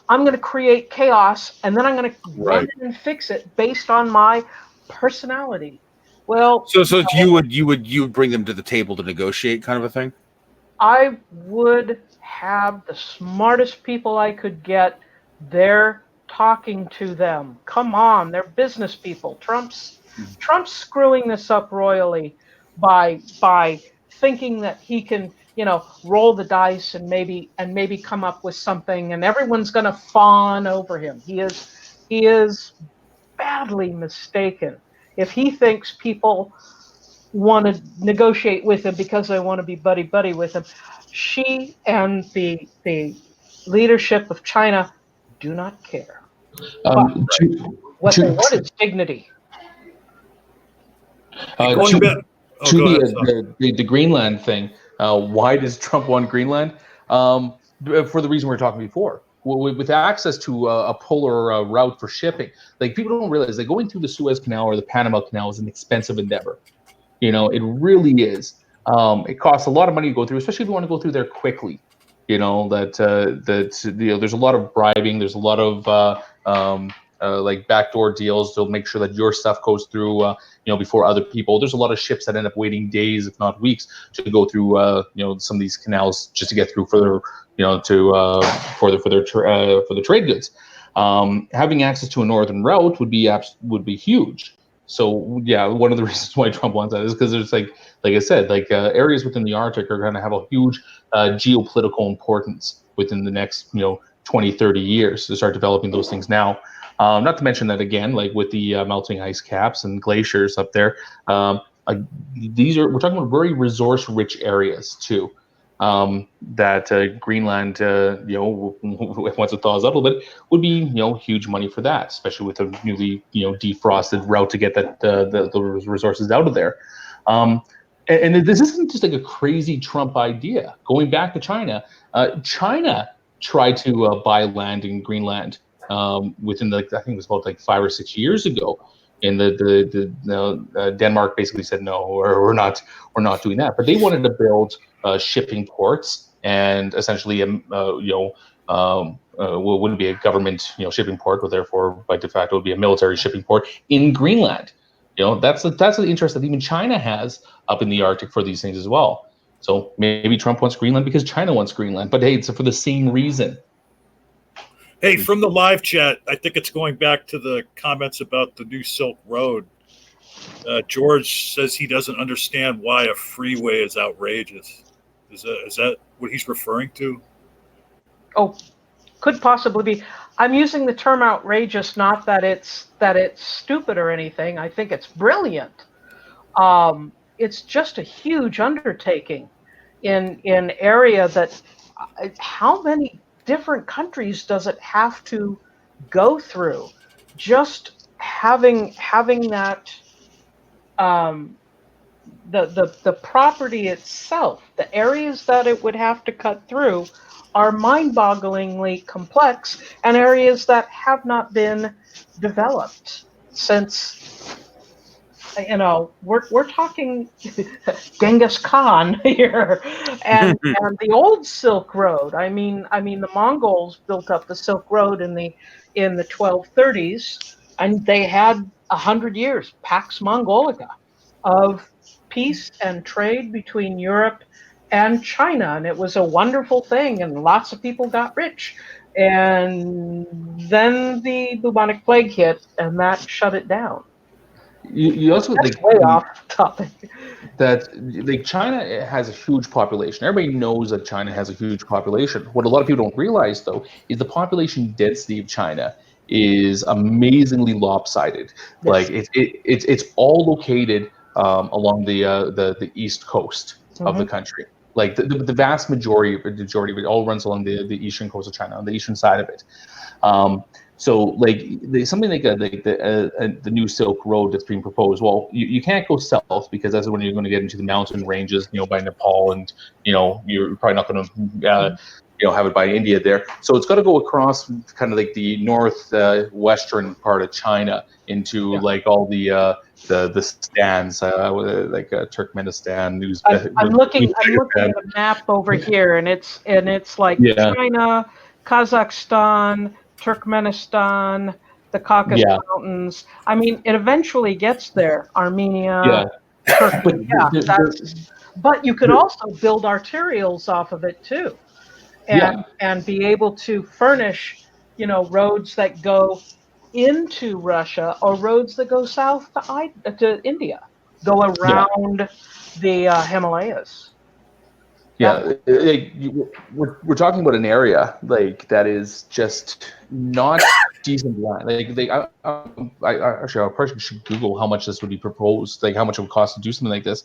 I'm going to create chaos and then I'm going to run it and fix it based on my personality. Well, so you would bring them to the table to negotiate, kind of a thing? I would have the smartest people I could get there talking to them. Come on, they're business people. Trump's screwing this up royally by thinking that he can, roll the dice and maybe come up with something, and everyone's going to fawn over him. He is badly mistaken if he thinks people want to negotiate with him because they want to be buddy with him. She and the leadership of China do not care. What they want is dignity. The Greenland thing. Why does Trump want Greenland? For the reason we were talking before. With access to a polar route for shipping, like people don't realize that going through the Suez Canal or the Panama Canal is an expensive endeavor. It really is. It costs a lot of money to go through, especially if you want to go through there quickly. There's a lot of bribing. There's a lot of like backdoor deals to make sure that your stuff goes through, before other people. There's a lot of ships that end up waiting days, if not weeks, to go through, some of these canals just to get through for their, for the trade goods. Having access to a northern route would be huge. So yeah, one of the reasons why Trump wants that is because there's like I said, areas within the Arctic are going to have a huge geopolitical importance within the next 20, 30 years to start developing those things now. Not to mention that again, like with the melting ice caps and glaciers up there, we're talking about very resource-rich areas too. That Greenland, once it thaws out a little bit, would be huge money for that, especially with a newly defrosted route to get those resources out of there. And this isn't just like a crazy Trump idea. Going back to China, China tried to buy land in Greenland within I think it was about 5 or 6 years ago. And the Denmark basically said no, we're not doing that. But they wanted to build shipping ports, and essentially, wouldn't be a government shipping port, but therefore by de facto would be a military shipping port in Greenland. That's the interest that even China has up in the Arctic for these things as well. So maybe Trump wants Greenland because China wants Greenland, but hey, it's for the same reason. Hey, from the live chat, I think it's going back to the comments about the new Silk Road. George says he doesn't understand why a freeway is outrageous. Is that what he's referring to? Oh, Could possibly be. I'm using the term outrageous, not that it's stupid or anything. I think it's brilliant. It's just a huge undertaking in area that how many different countries does it have to go through? Just having that the property itself, the areas that it would have to cut through are mind-bogglingly complex, and areas that have not been developed since, we're talking Genghis Khan here, and the old Silk Road. I mean the Mongols built up the Silk Road in the 1230s, and they had 100 years, Pax Mongolica, of peace and trade between Europe and China, and it was a wonderful thing, and lots of people got rich. And then the bubonic plague hit, and that shut it down. You also That's way off topic. That China has a huge population. Everybody knows that China has a huge population. What a lot of people don't realize, though, is the population density of China is amazingly lopsided. Yes. Like it's all located along the east coast of the country. Like the vast majority of it all runs along the eastern coast of China, on the eastern side of it. So something like the new Silk Road that's being proposed. Well, you can't go south because that's when you're going to get into the mountain ranges, by Nepal, and you're probably not going to have it by India there. So it's got to go across kind of like the northwestern part of China into all the stands, Turkmenistan. I'm looking at a map over here, and it's like China, Kazakhstan, Turkmenistan, the Caucasus Mountains. I mean, it eventually gets there. Armenia, Turkey. But you could also build arterials off of it too, and be able to furnish, roads that go into Russia or roads that go south to India, go around the Himalayas. Yeah, we're talking about an area that is just not decent land. I probably should Google how much this would be proposed, how much it would cost to do something like this.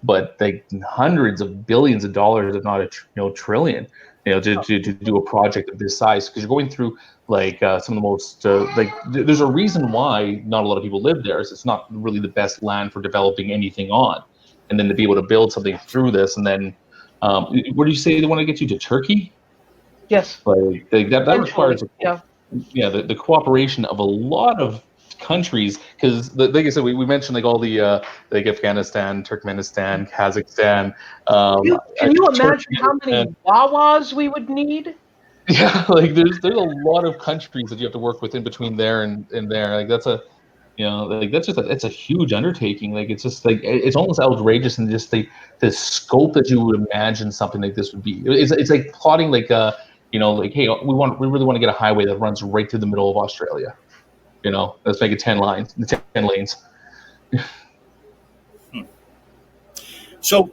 But hundreds of billions of dollars, if not a trillion, to do a project of this size, because you're going through some of the most there's a reason why not a lot of people live there. Is it's not really the best land for developing anything on, and then to be able to build something through this, and then. What do you say they want to get you to Turkey? Yes. That requires the cooperation of a lot of countries, because like I said, we mentioned like all the like Afghanistan, Turkmenistan, Kazakhstan. Can you imagine Turkey, how many Wawas we would need? Yeah, like there's a lot of countries that you have to work with in between there and there. Like that's a like that's just it's a huge undertaking. Like it's just like it's almost outrageous in just the scope that you would imagine something like this would be. It's like plotting like like, hey, we really want to get a highway that runs right through the middle of Australia. Let's make it 10 lanes. So,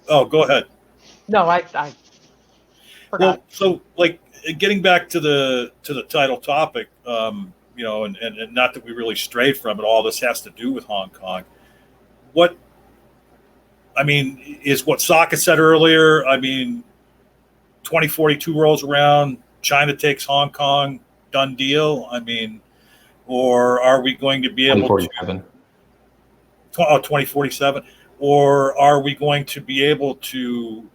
oh, go ahead. No, I forgot. Well, so like getting back to the title topic, and not that we really strayed from it, all this has to do with Hong Kong. Is what Socka said earlier. 2042 rolls around, China takes Hong Kong, done deal. Or are we going to be able to 2047? Or are we going to be able to,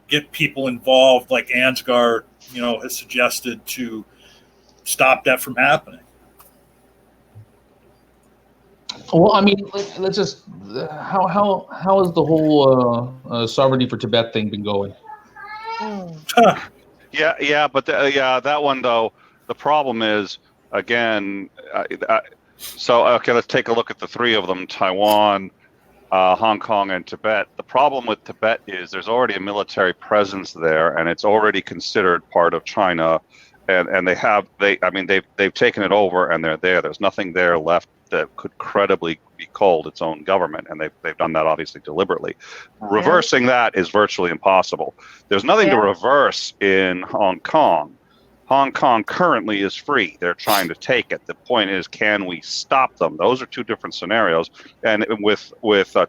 get people involved like Ansgar, has suggested to stop that from happening? Well, let's just how has the whole sovereignty for Tibet thing been going? Yeah, but that one though. The problem is again. Let's take a look at the three of them: Taiwan, Hong Kong, and Tibet. The problem with Tibet is there's already a military presence there, and it's already considered part of China, and they've taken it over, and they're there. There's nothing there left that could credibly be called its own government, and they've done that obviously deliberately. Reversing that is virtually impossible. There's nothing to reverse in Hong Kong. Hong Kong currently is free. They're trying to take it. The point is, can we stop them? Those are two different scenarios. And with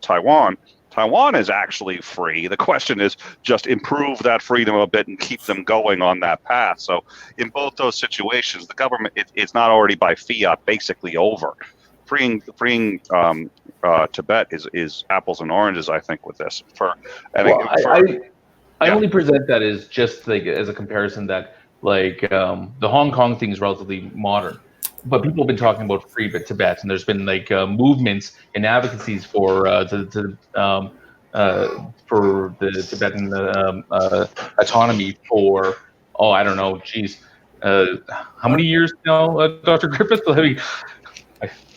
Taiwan, Taiwan is actually free. The question is just improve that freedom a bit and keep them going on that path. So in both those situations, the government it's not already by fiat basically over. Freeing Tibet is apples and oranges, I think, with this. I only present that as just like as a comparison that like the Hong Kong thing is relatively modern, but people have been talking about free Tibet, and there's been like movements and advocacies for the Tibetan autonomy for I don't know, geez, how many years now, Dr. Griffith?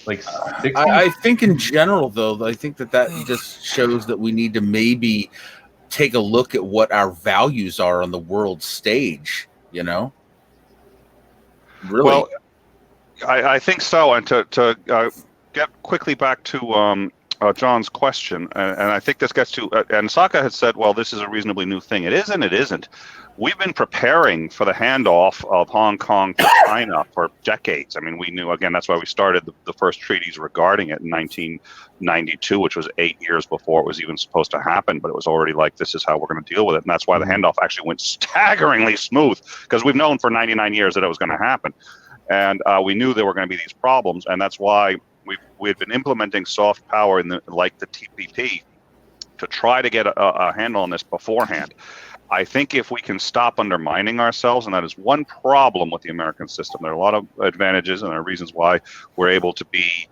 I think in general, though, I think that just shows that we need to maybe take a look at what our values are on the world stage. Really? Well, I think so. And to get quickly back to John's question, and I think this gets to, and Socka has said, well, this is a reasonably new thing. It isn't. We've been preparing for the handoff of Hong Kong to China for decades. We knew, again, that's why we started the first treaties regarding it in 1992, which was 8 years before it was even supposed to happen. But it was already like, this is how we're going to deal with it. And that's why the handoff actually went staggeringly smooth, because we've known for 99 years that it was going to happen. And we knew there were going to be these problems. And that's why we've been implementing soft power like the TPP to try to get a handle on this beforehand. I think if we can stop undermining ourselves, and that is one problem with the American system. There are a lot of advantages, and there are reasons why we're able to be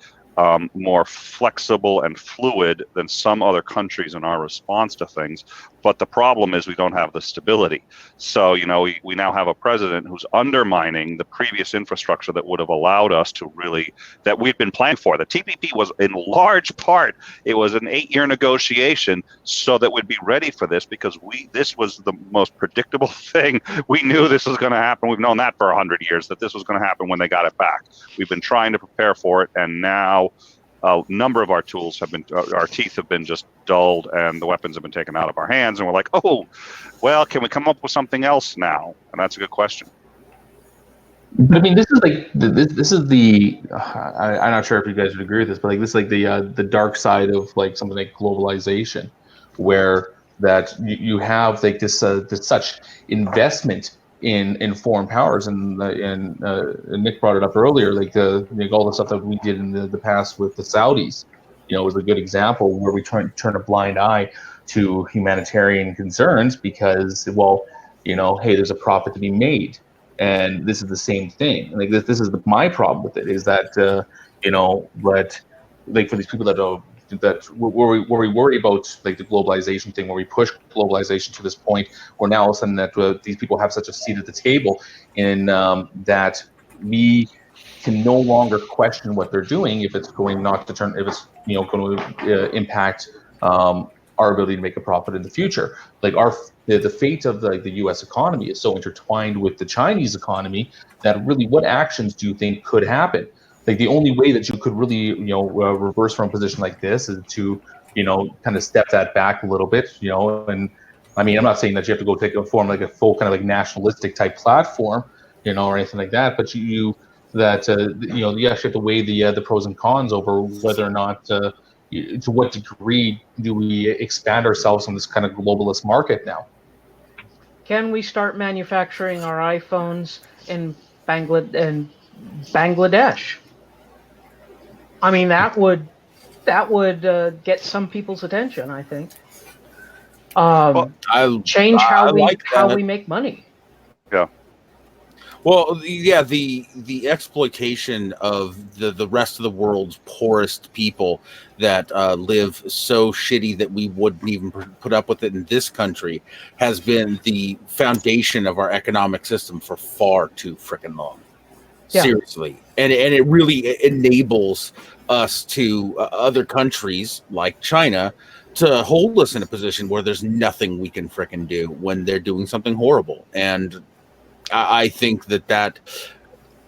more flexible and fluid than some other countries in our response to things. But the problem is we don't have the stability. So, we now have a president who's undermining the previous infrastructure that would have allowed us to that we'd been planning for. The TPP was in large part, it was an 8-year negotiation so that we'd be ready for this, because this was the most predictable thing. We knew this was going to happen. We've known that for 100 years, that this was going to happen when they got it back. We've been trying to prepare for it, and now a number of our tools our teeth have been just dulled, and the weapons have been taken out of our hands, and we're like, oh, well, can we come up with something else now? And that's a good question. This is like this is the I'm not sure if you guys would agree with this, but this is like the dark side of like something like globalization, where that you have like this such investment in foreign powers, and Nick brought it up earlier, like all the stuff that we did in the past with the Saudis, was a good example where we turn a blind eye to humanitarian concerns because, hey, there's a profit to be made, And this is the same thing. Like this is my problem with it is that but like for these people that where we worry about like the globalization thing, where we push globalization to this point, where now all of a sudden that these people have such a seat at the table, in that we can no longer question what they're doing if it's going not to turn if it's going to impact our ability to make a profit in the future. Like the fate of the U.S. economy is so intertwined with the Chinese economy that really, what actions do you think could happen? Like the only way that you could really reverse from a position like this is to kind of step that back a little bit, and I mean, I'm not saying that you have to go take a form like a full kind of like nationalistic type platform, or anything like that, but you actually have to weigh the pros and cons over whether or not to what degree do we expand ourselves in this kind of globalist market now. Can we start manufacturing our iPhones in Bangladesh? I mean, that would get some people's attention, I think. Change how we make money. Yeah. Well, yeah, the exploitation of the rest of the world's poorest people that live so shitty that we wouldn't even put up with it in this country has been the foundation of our economic system for far too frickin' long. Yeah. Seriously. And it really enables us to other countries like China to hold us in a position where there's nothing we can frickin' do when they're doing something horrible. And I think that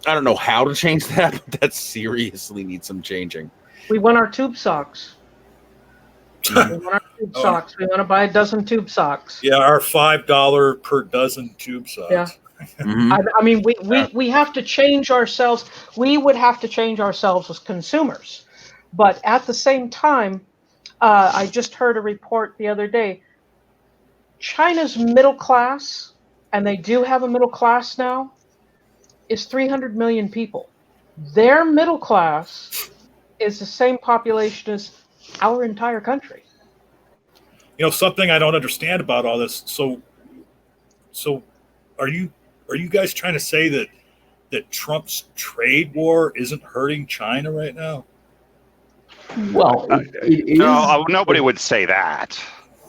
I don't know how to change that, but that seriously needs some changing. We want our tube socks. We want our tube socks. We want to buy a dozen tube socks. Yeah, our $5 per dozen tube socks. Yeah. Mm-hmm. I mean, we have to change ourselves. We would have to change ourselves as consumers. But at the same time, I just heard a report the other day. China's middle class, and they do have a middle class now, is 300 million people. Their middle class is the same population as our entire country. Something I don't understand about all this. So are you guys trying to say that Trump's trade war isn't hurting China right now? Well, no, nobody would say that.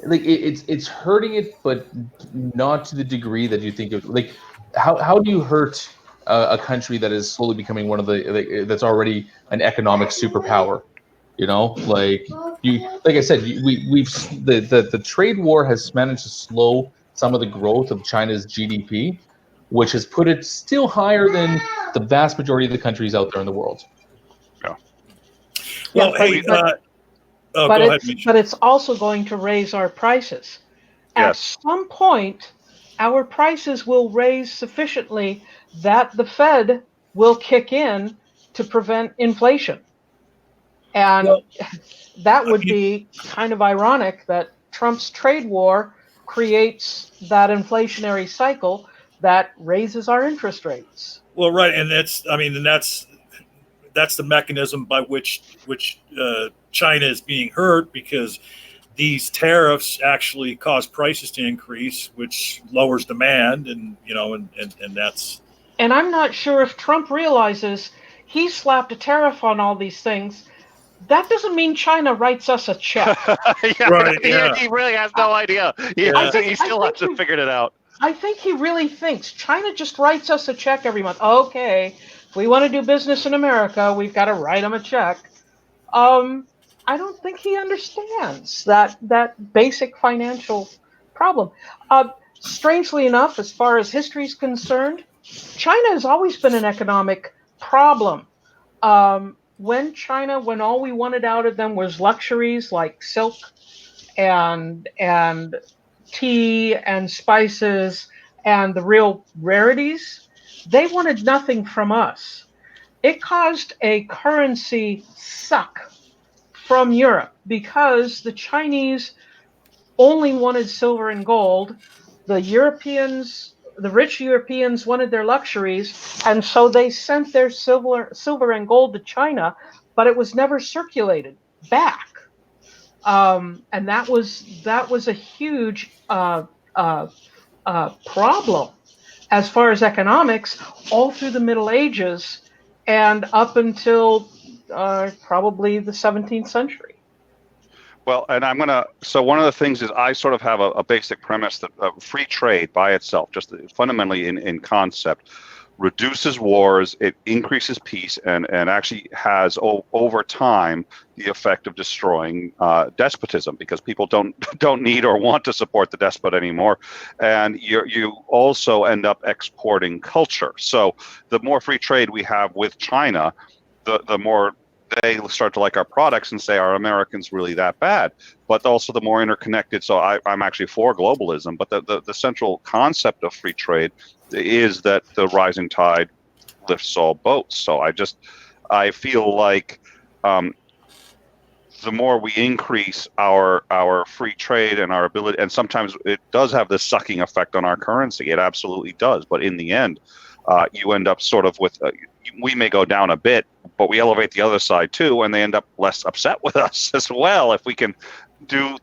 Like it's hurting it, but not to the degree that you think of. Like, how do you hurt a country that is slowly becoming one of that's already an economic superpower? Like I said, the trade war has managed to slow some of the growth of China's GDP, which has put it still higher than the vast majority of the countries out there in the world. Yeah. Well, but it's also going to raise our prices. At some point, our prices will raise sufficiently that the Fed will kick in to prevent inflation. And that would be kind of ironic that Trump's trade war creates that inflationary cycle that raises our interest rates. Well, right, and that's the mechanism by which China is being hurt, because these tariffs actually cause prices to increase, which lowers demand, and that's. And I'm not sure if Trump realizes he slapped a tariff on all these things. That doesn't mean China writes us a check. He really has no idea. He still hasn't figured it out. I think he really thinks China just writes us a check every month. Okay, if we want to do business in America, we've got to write them a check. I don't think he understands that basic financial problem. Strangely enough, as far as history is concerned, China has always been an economic problem. When all we wanted out of them was luxuries like silk and tea and spices and the real rarities, they wanted nothing from us. It caused a currency suck from Europe because the Chinese only wanted silver and gold. The rich Europeans wanted their luxuries, and so they sent their silver and gold to China, but it was never circulated back. And that was a huge problem. as far as economics, all through the Middle Ages and up until probably the 17th century. Well, and so one of the things is I sort of have a basic premise that free trade by itself, just fundamentally in concept, reduces wars, it increases peace, and actually has over time the effect of destroying despotism, because people don't need or want to support the despot anymore, and you also end up exporting culture. So the more free trade we have with China, the more they start to like our products and say, are Americans really that bad? But also the more interconnected. So I'm actually for globalism, but the central concept of free trade is that the rising tide lifts all boats. So I feel like the more we increase our free trade and our ability, and sometimes it does have this sucking effect on our currency. It absolutely does. But in the end, you end up sort of with, we may go down a bit, but we elevate the other side too, and they end up less upset with us as well if we can do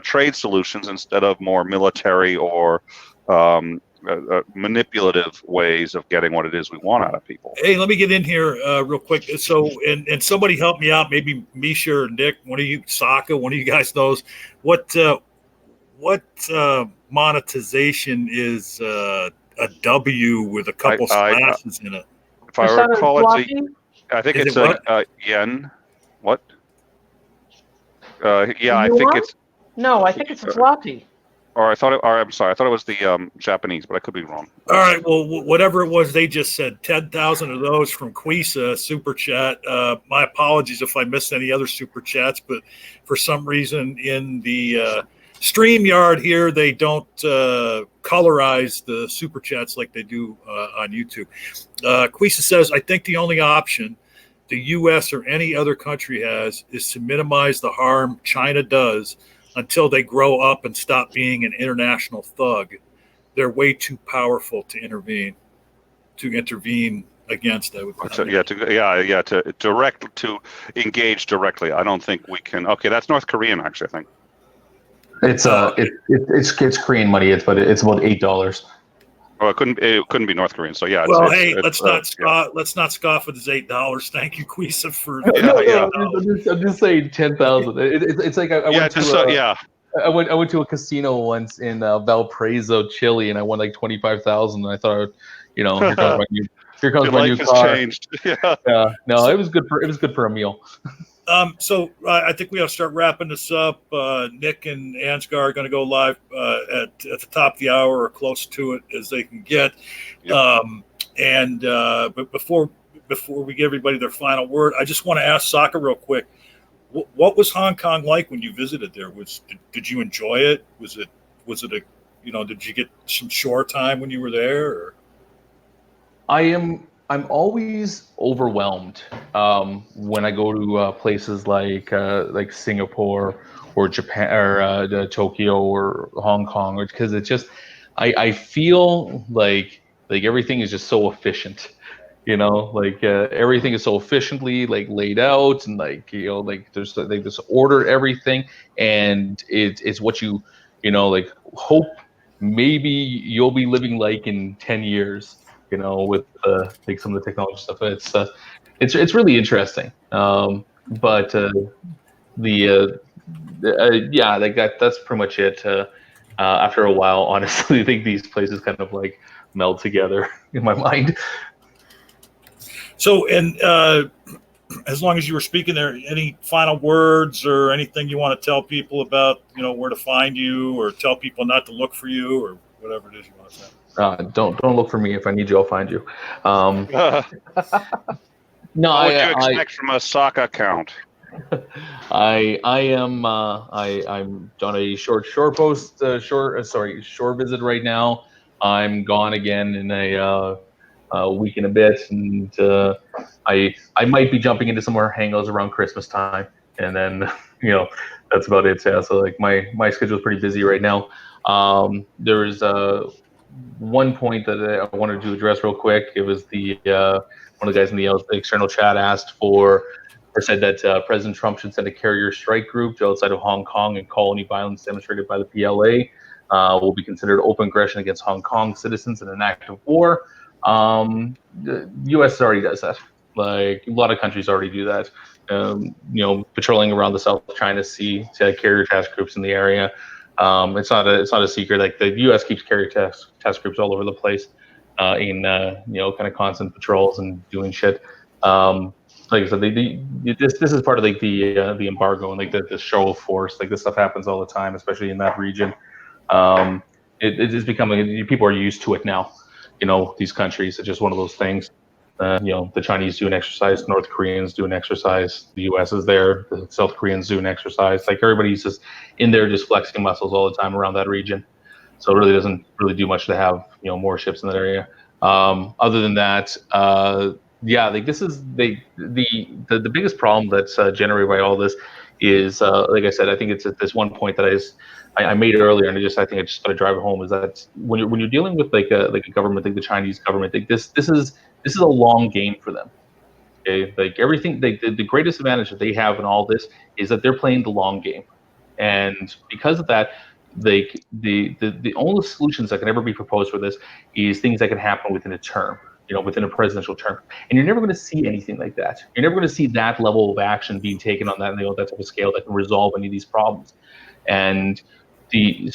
trade solutions instead of more military or manipulative ways of getting what it is we want out of people. Hey, let me get in here real quick. So, and somebody help me out. Maybe Misha or Nick, one of you, Socka, one of you guys knows what monetization is a W with a couple slashes in it. If I recall, I think it's a yen. What? Yeah, I think it's. No, I think it's a zloty. Or I'm sorry, I thought it was the Japanese, but I could be wrong. All right, well, whatever it was, they just said 10,000 of those from Quisa super chat. My apologies if I missed any other super chats, but for some reason in the StreamYard here, they don't colorize the super chats like they do on YouTube. Quisa says, I think the only option the U.S. or any other country has is to minimize the harm China does until they grow up and stop being an international thug. They're way too powerful to intervene against. I would. To engage directly. I don't think we can. Okay, that's North Korean, actually. I think it's Korean money. It's about $8. Oh, it couldn't be North Korean. So yeah. Well, let's not scoff at his $8. Thank you, Quisa, for. I'm just saying 10,000. It's like I went to a casino once in Valparaiso, Chile, and I won like 25,000. And I thought, here comes my new car. Changed. No, it was good for a meal. So I think we ought to start wrapping this up. Nick and Ansgar are going to go live at the top of the hour or close to it as they can get. Yep. But before we give everybody their final word, I just want to ask Socka real quick. What was Hong Kong like when you visited there? Did you enjoy it? Was it did you get some shore time when you were there? Or? I'm always overwhelmed when I go to places like Singapore or Japan or Tokyo or Hong Kong, because it's just I feel like everything is just so efficient, everything is so efficiently laid out, and there's they just order everything, and it's what you hope maybe you'll be living like in 10 years. With some of the technology stuff, it's really interesting. But that's pretty much it. After a while, honestly, I think these places kind of meld together in my mind. So, and as long as you were speaking there, any final words or anything you want to tell people about, where to find you, or tell people not to look for you, or whatever it is you want to say? Don't look for me. If I need you, I'll find you. No, what would you expect from a Socka account? I'm on a shore visit right now. I'm gone again in a week and a bit, and I might be jumping into some more hangouts around Christmas time, and then that's about it. Yeah, so my schedule is pretty busy right now. There is one point that I wanted to address real quick. It was the one of the guys in the external chat said that President Trump should send a carrier strike group to outside of Hong Kong and call any violence demonstrated by the PLA. will be considered open aggression against Hong Kong citizens in an act of war. The U.S. already does that. Like a lot of countries already do that. Patrolling around the South China Sea to carrier task groups in the area. It's not a secret. Like the U.S. keeps carrier task groups all over the place in kind of constant patrols and doing shit. Like I said, this is part of like the embargo and like the show of force. Like this stuff happens all the time, especially in that region. It is becoming, people are used to it now. These countries, it's just one of those things. The Chinese do an exercise, North Koreans do an exercise, the US is there, the South Koreans do an exercise. Like everybody's just in there just flexing muscles all the time around that region. So it really doesn't really do much to have, more ships in that area. Other than that, like this is the biggest problem that's generated by all this is, like I said, I think it's at this one point that I made earlier, and I think I just got to drive it home, is that when you're dealing with like a government, like the Chinese government, like this is a long game for them. Okay, like everything, the greatest advantage that they have in all this is that they're playing the long game, and because of that, like the only solutions that can ever be proposed for this is things that can happen within a term, within a presidential term, and you're never going to see anything like that. You're never going to see that level of action being taken on that, that type of scale that can resolve any of these problems, and the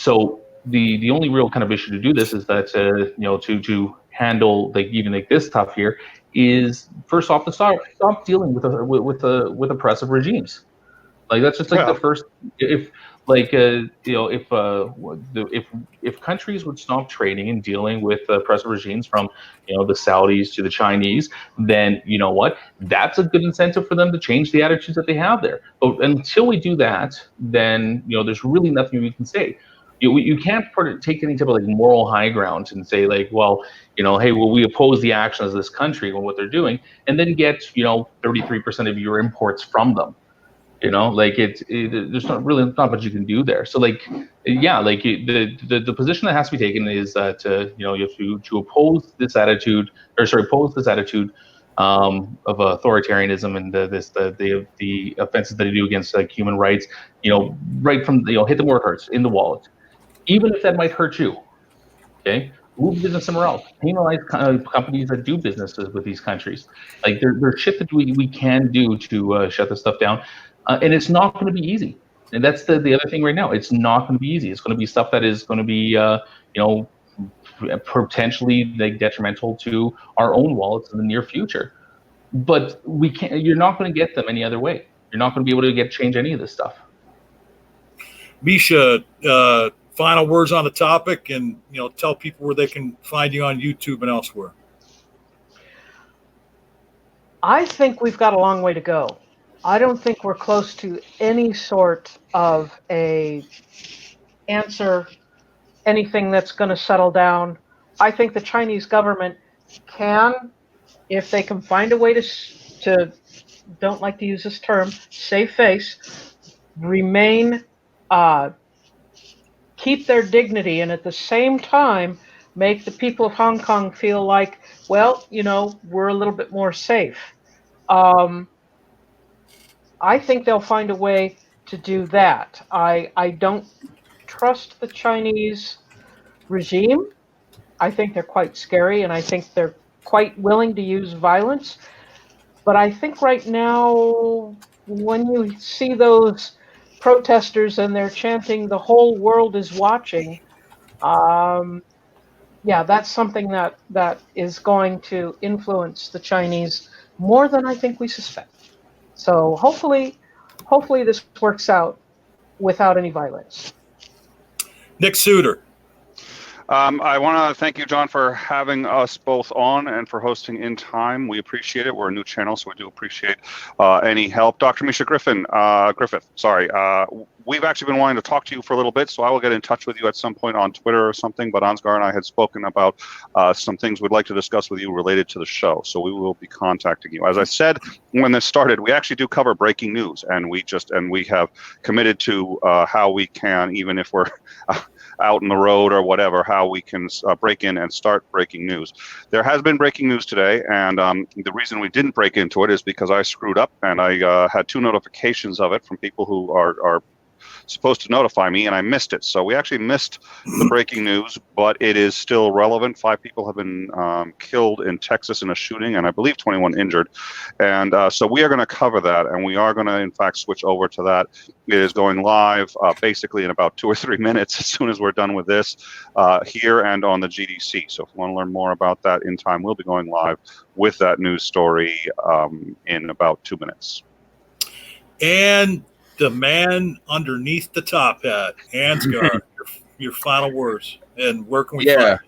only real kind of issue to do this is that to handle like even like this stuff here is first off to stop dealing with oppressive regimes. Like that's just like the first, if countries would stop trading and dealing with oppressive regimes from the Saudis to the Chinese, then you know what, that's a good incentive for them to change the attitudes that they have there. But until we do that, then there's really nothing we can say. You can't take any type of like moral high ground and say like, well, hey, well, we oppose the actions of this country and what they're doing, and then get 33% of your imports from them. Like there's not much you can do there. So like, yeah, like the position that has to be taken is that you have to oppose this attitude, oppose this attitude of authoritarianism and the offenses that they do against like human rights. Right from hit them where it hurts, in the wallet, even if that might hurt you. Okay. Move business somewhere else. Penalize companies that do businesses with these countries. Like there's shit that we can do to shut this stuff down. And it's not going to be easy. And that's the other thing right now. It's not going to be easy. It's going to be stuff that is going to be, potentially like detrimental to our own wallets in the near future. But we can't. You're not going to get them any other way. You're not going to be able to change any of this stuff. Misha, final words on the topic, and tell people where they can find you on YouTube and elsewhere. I think we've got a long way to go. I don't think we're close to any sort of a answer, anything that's going to settle down. I think the Chinese government can, if they can find a way to don't like to use this term, save face, remain, keep their dignity, and at the same time make the people of Hong Kong feel like, well, we're a little bit more safe. I think they'll find a way to do that. I don't trust the Chinese regime. I think they're quite scary, and I think they're quite willing to use violence. But I think right now, when you see those protesters and they're chanting, "The whole world is watching," that's something that is going to influence the Chinese more than I think we suspect. So hopefully this works out without any violence. Nick Soutter. I want to thank you, John, for having us both on and for hosting In Time. We appreciate it. We're a new channel, so we do appreciate any help. Dr. Misha Griffith, we've actually been wanting to talk to you for a little bit, so I will get in touch with you at some point on Twitter or something, but Ansgar and I had spoken about some things we'd like to discuss with you related to the show, so we will be contacting you. As I said when this started, we actually do cover breaking news, and we have committed to how we can, even if we're out in the road or whatever, how we can break in and start breaking news. There has been breaking news today, and the reason we didn't break into it is because I screwed up, and I had 2 notifications of it from people who are supposed to notify me, and I missed it. So we actually missed the breaking news, but it is still relevant. 5 people have been killed in Texas in a shooting, and I believe 21 injured. And so we are going to cover that, and we are going to, in fact, switch over to that. It is going live basically in about 2 or 3 minutes as soon as we're done with this here and on the GDC. So if you want to learn more about that in time, we'll be going live with that news story in about 2 minutes. And the man underneath the top hat, Ansgar, your final words, and where can we find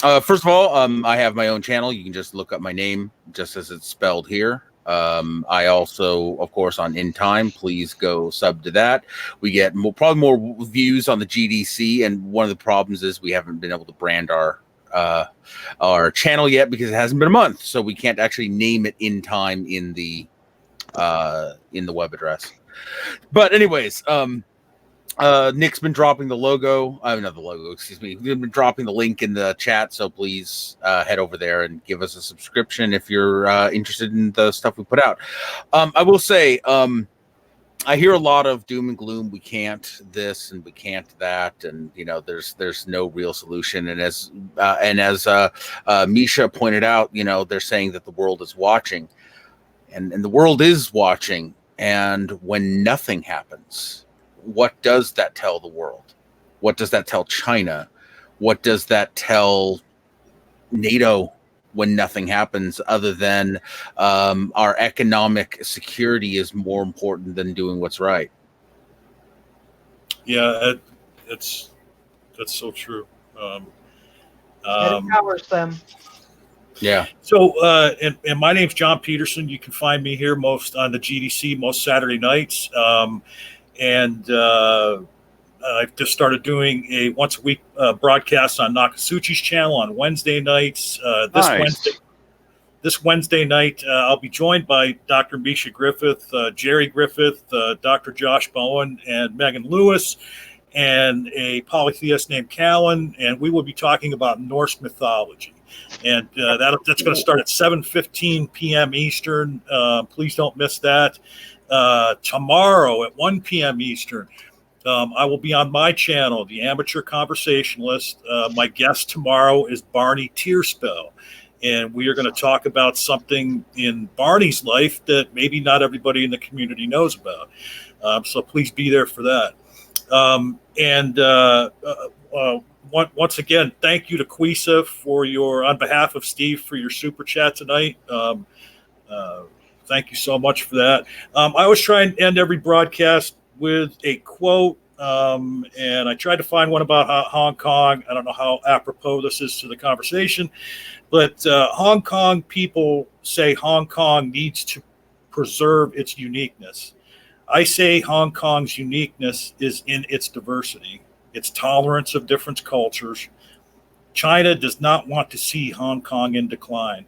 you? First of all, I have my own channel. You can just look up my name just as it's spelled here. I also, of course, on In Time, please go sub to that. We get probably more views on the GDC, and one of the problems is we haven't been able to brand our channel yet because it hasn't been a month, so we can't actually name it In Time in the web address. But anyways, Nick's been dropping the logo. Not the logo, excuse me. We've been dropping the link in the chat, so please head over there and give us a subscription if you're interested in the stuff we put out. I will say, I hear a lot of doom and gloom. We can't this and we can't that, and there's no real solution. And as Misha pointed out, they're saying that the world is watching, and the world is watching. And when nothing happens, what does that tell the world? What does that tell China? What does that tell NATO when nothing happens, other than our economic security is more important than doing what's right? Yeah, that's so true. It empowers them. Yeah. So, and my name's John Petersen. You can find me here most on the GDC most Saturday nights. And I've just started doing a once a week broadcast on Nakasuchi's channel on Wednesday nights. This Wednesday night, I'll be joined by Dr. Misha Griffith, Jerry Griffith, Dr. Josh Bowen, and Megan Lewis, and a polytheist named Callan, and we will be talking about Norse mythology. And that's going to start at 7:15 p.m. Eastern. Please don't miss that. Tomorrow at 1 p.m. Eastern, I will be on my channel, The Amateur Conversationalist. My guest tomorrow is Barney Tearspell, and we are going to talk about something in Barney's life that maybe not everybody in the community knows about. So please be there for that. Once again, thank you to Quisa on behalf of Steve, for your super chat tonight. Thank you so much for that. I always try and end every broadcast with a quote, and I tried to find one about Hong Kong. I don't know how apropos this is to the conversation, but Hong Kong people say Hong Kong needs to preserve its uniqueness. I say Hong Kong's uniqueness is in its diversity, its tolerance of different cultures. China does not want to see Hong Kong in decline.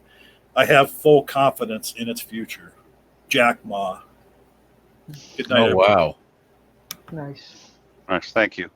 I have full confidence in its future. Jack Ma. Good night. Oh, wow. Nice. Nice. Thank you.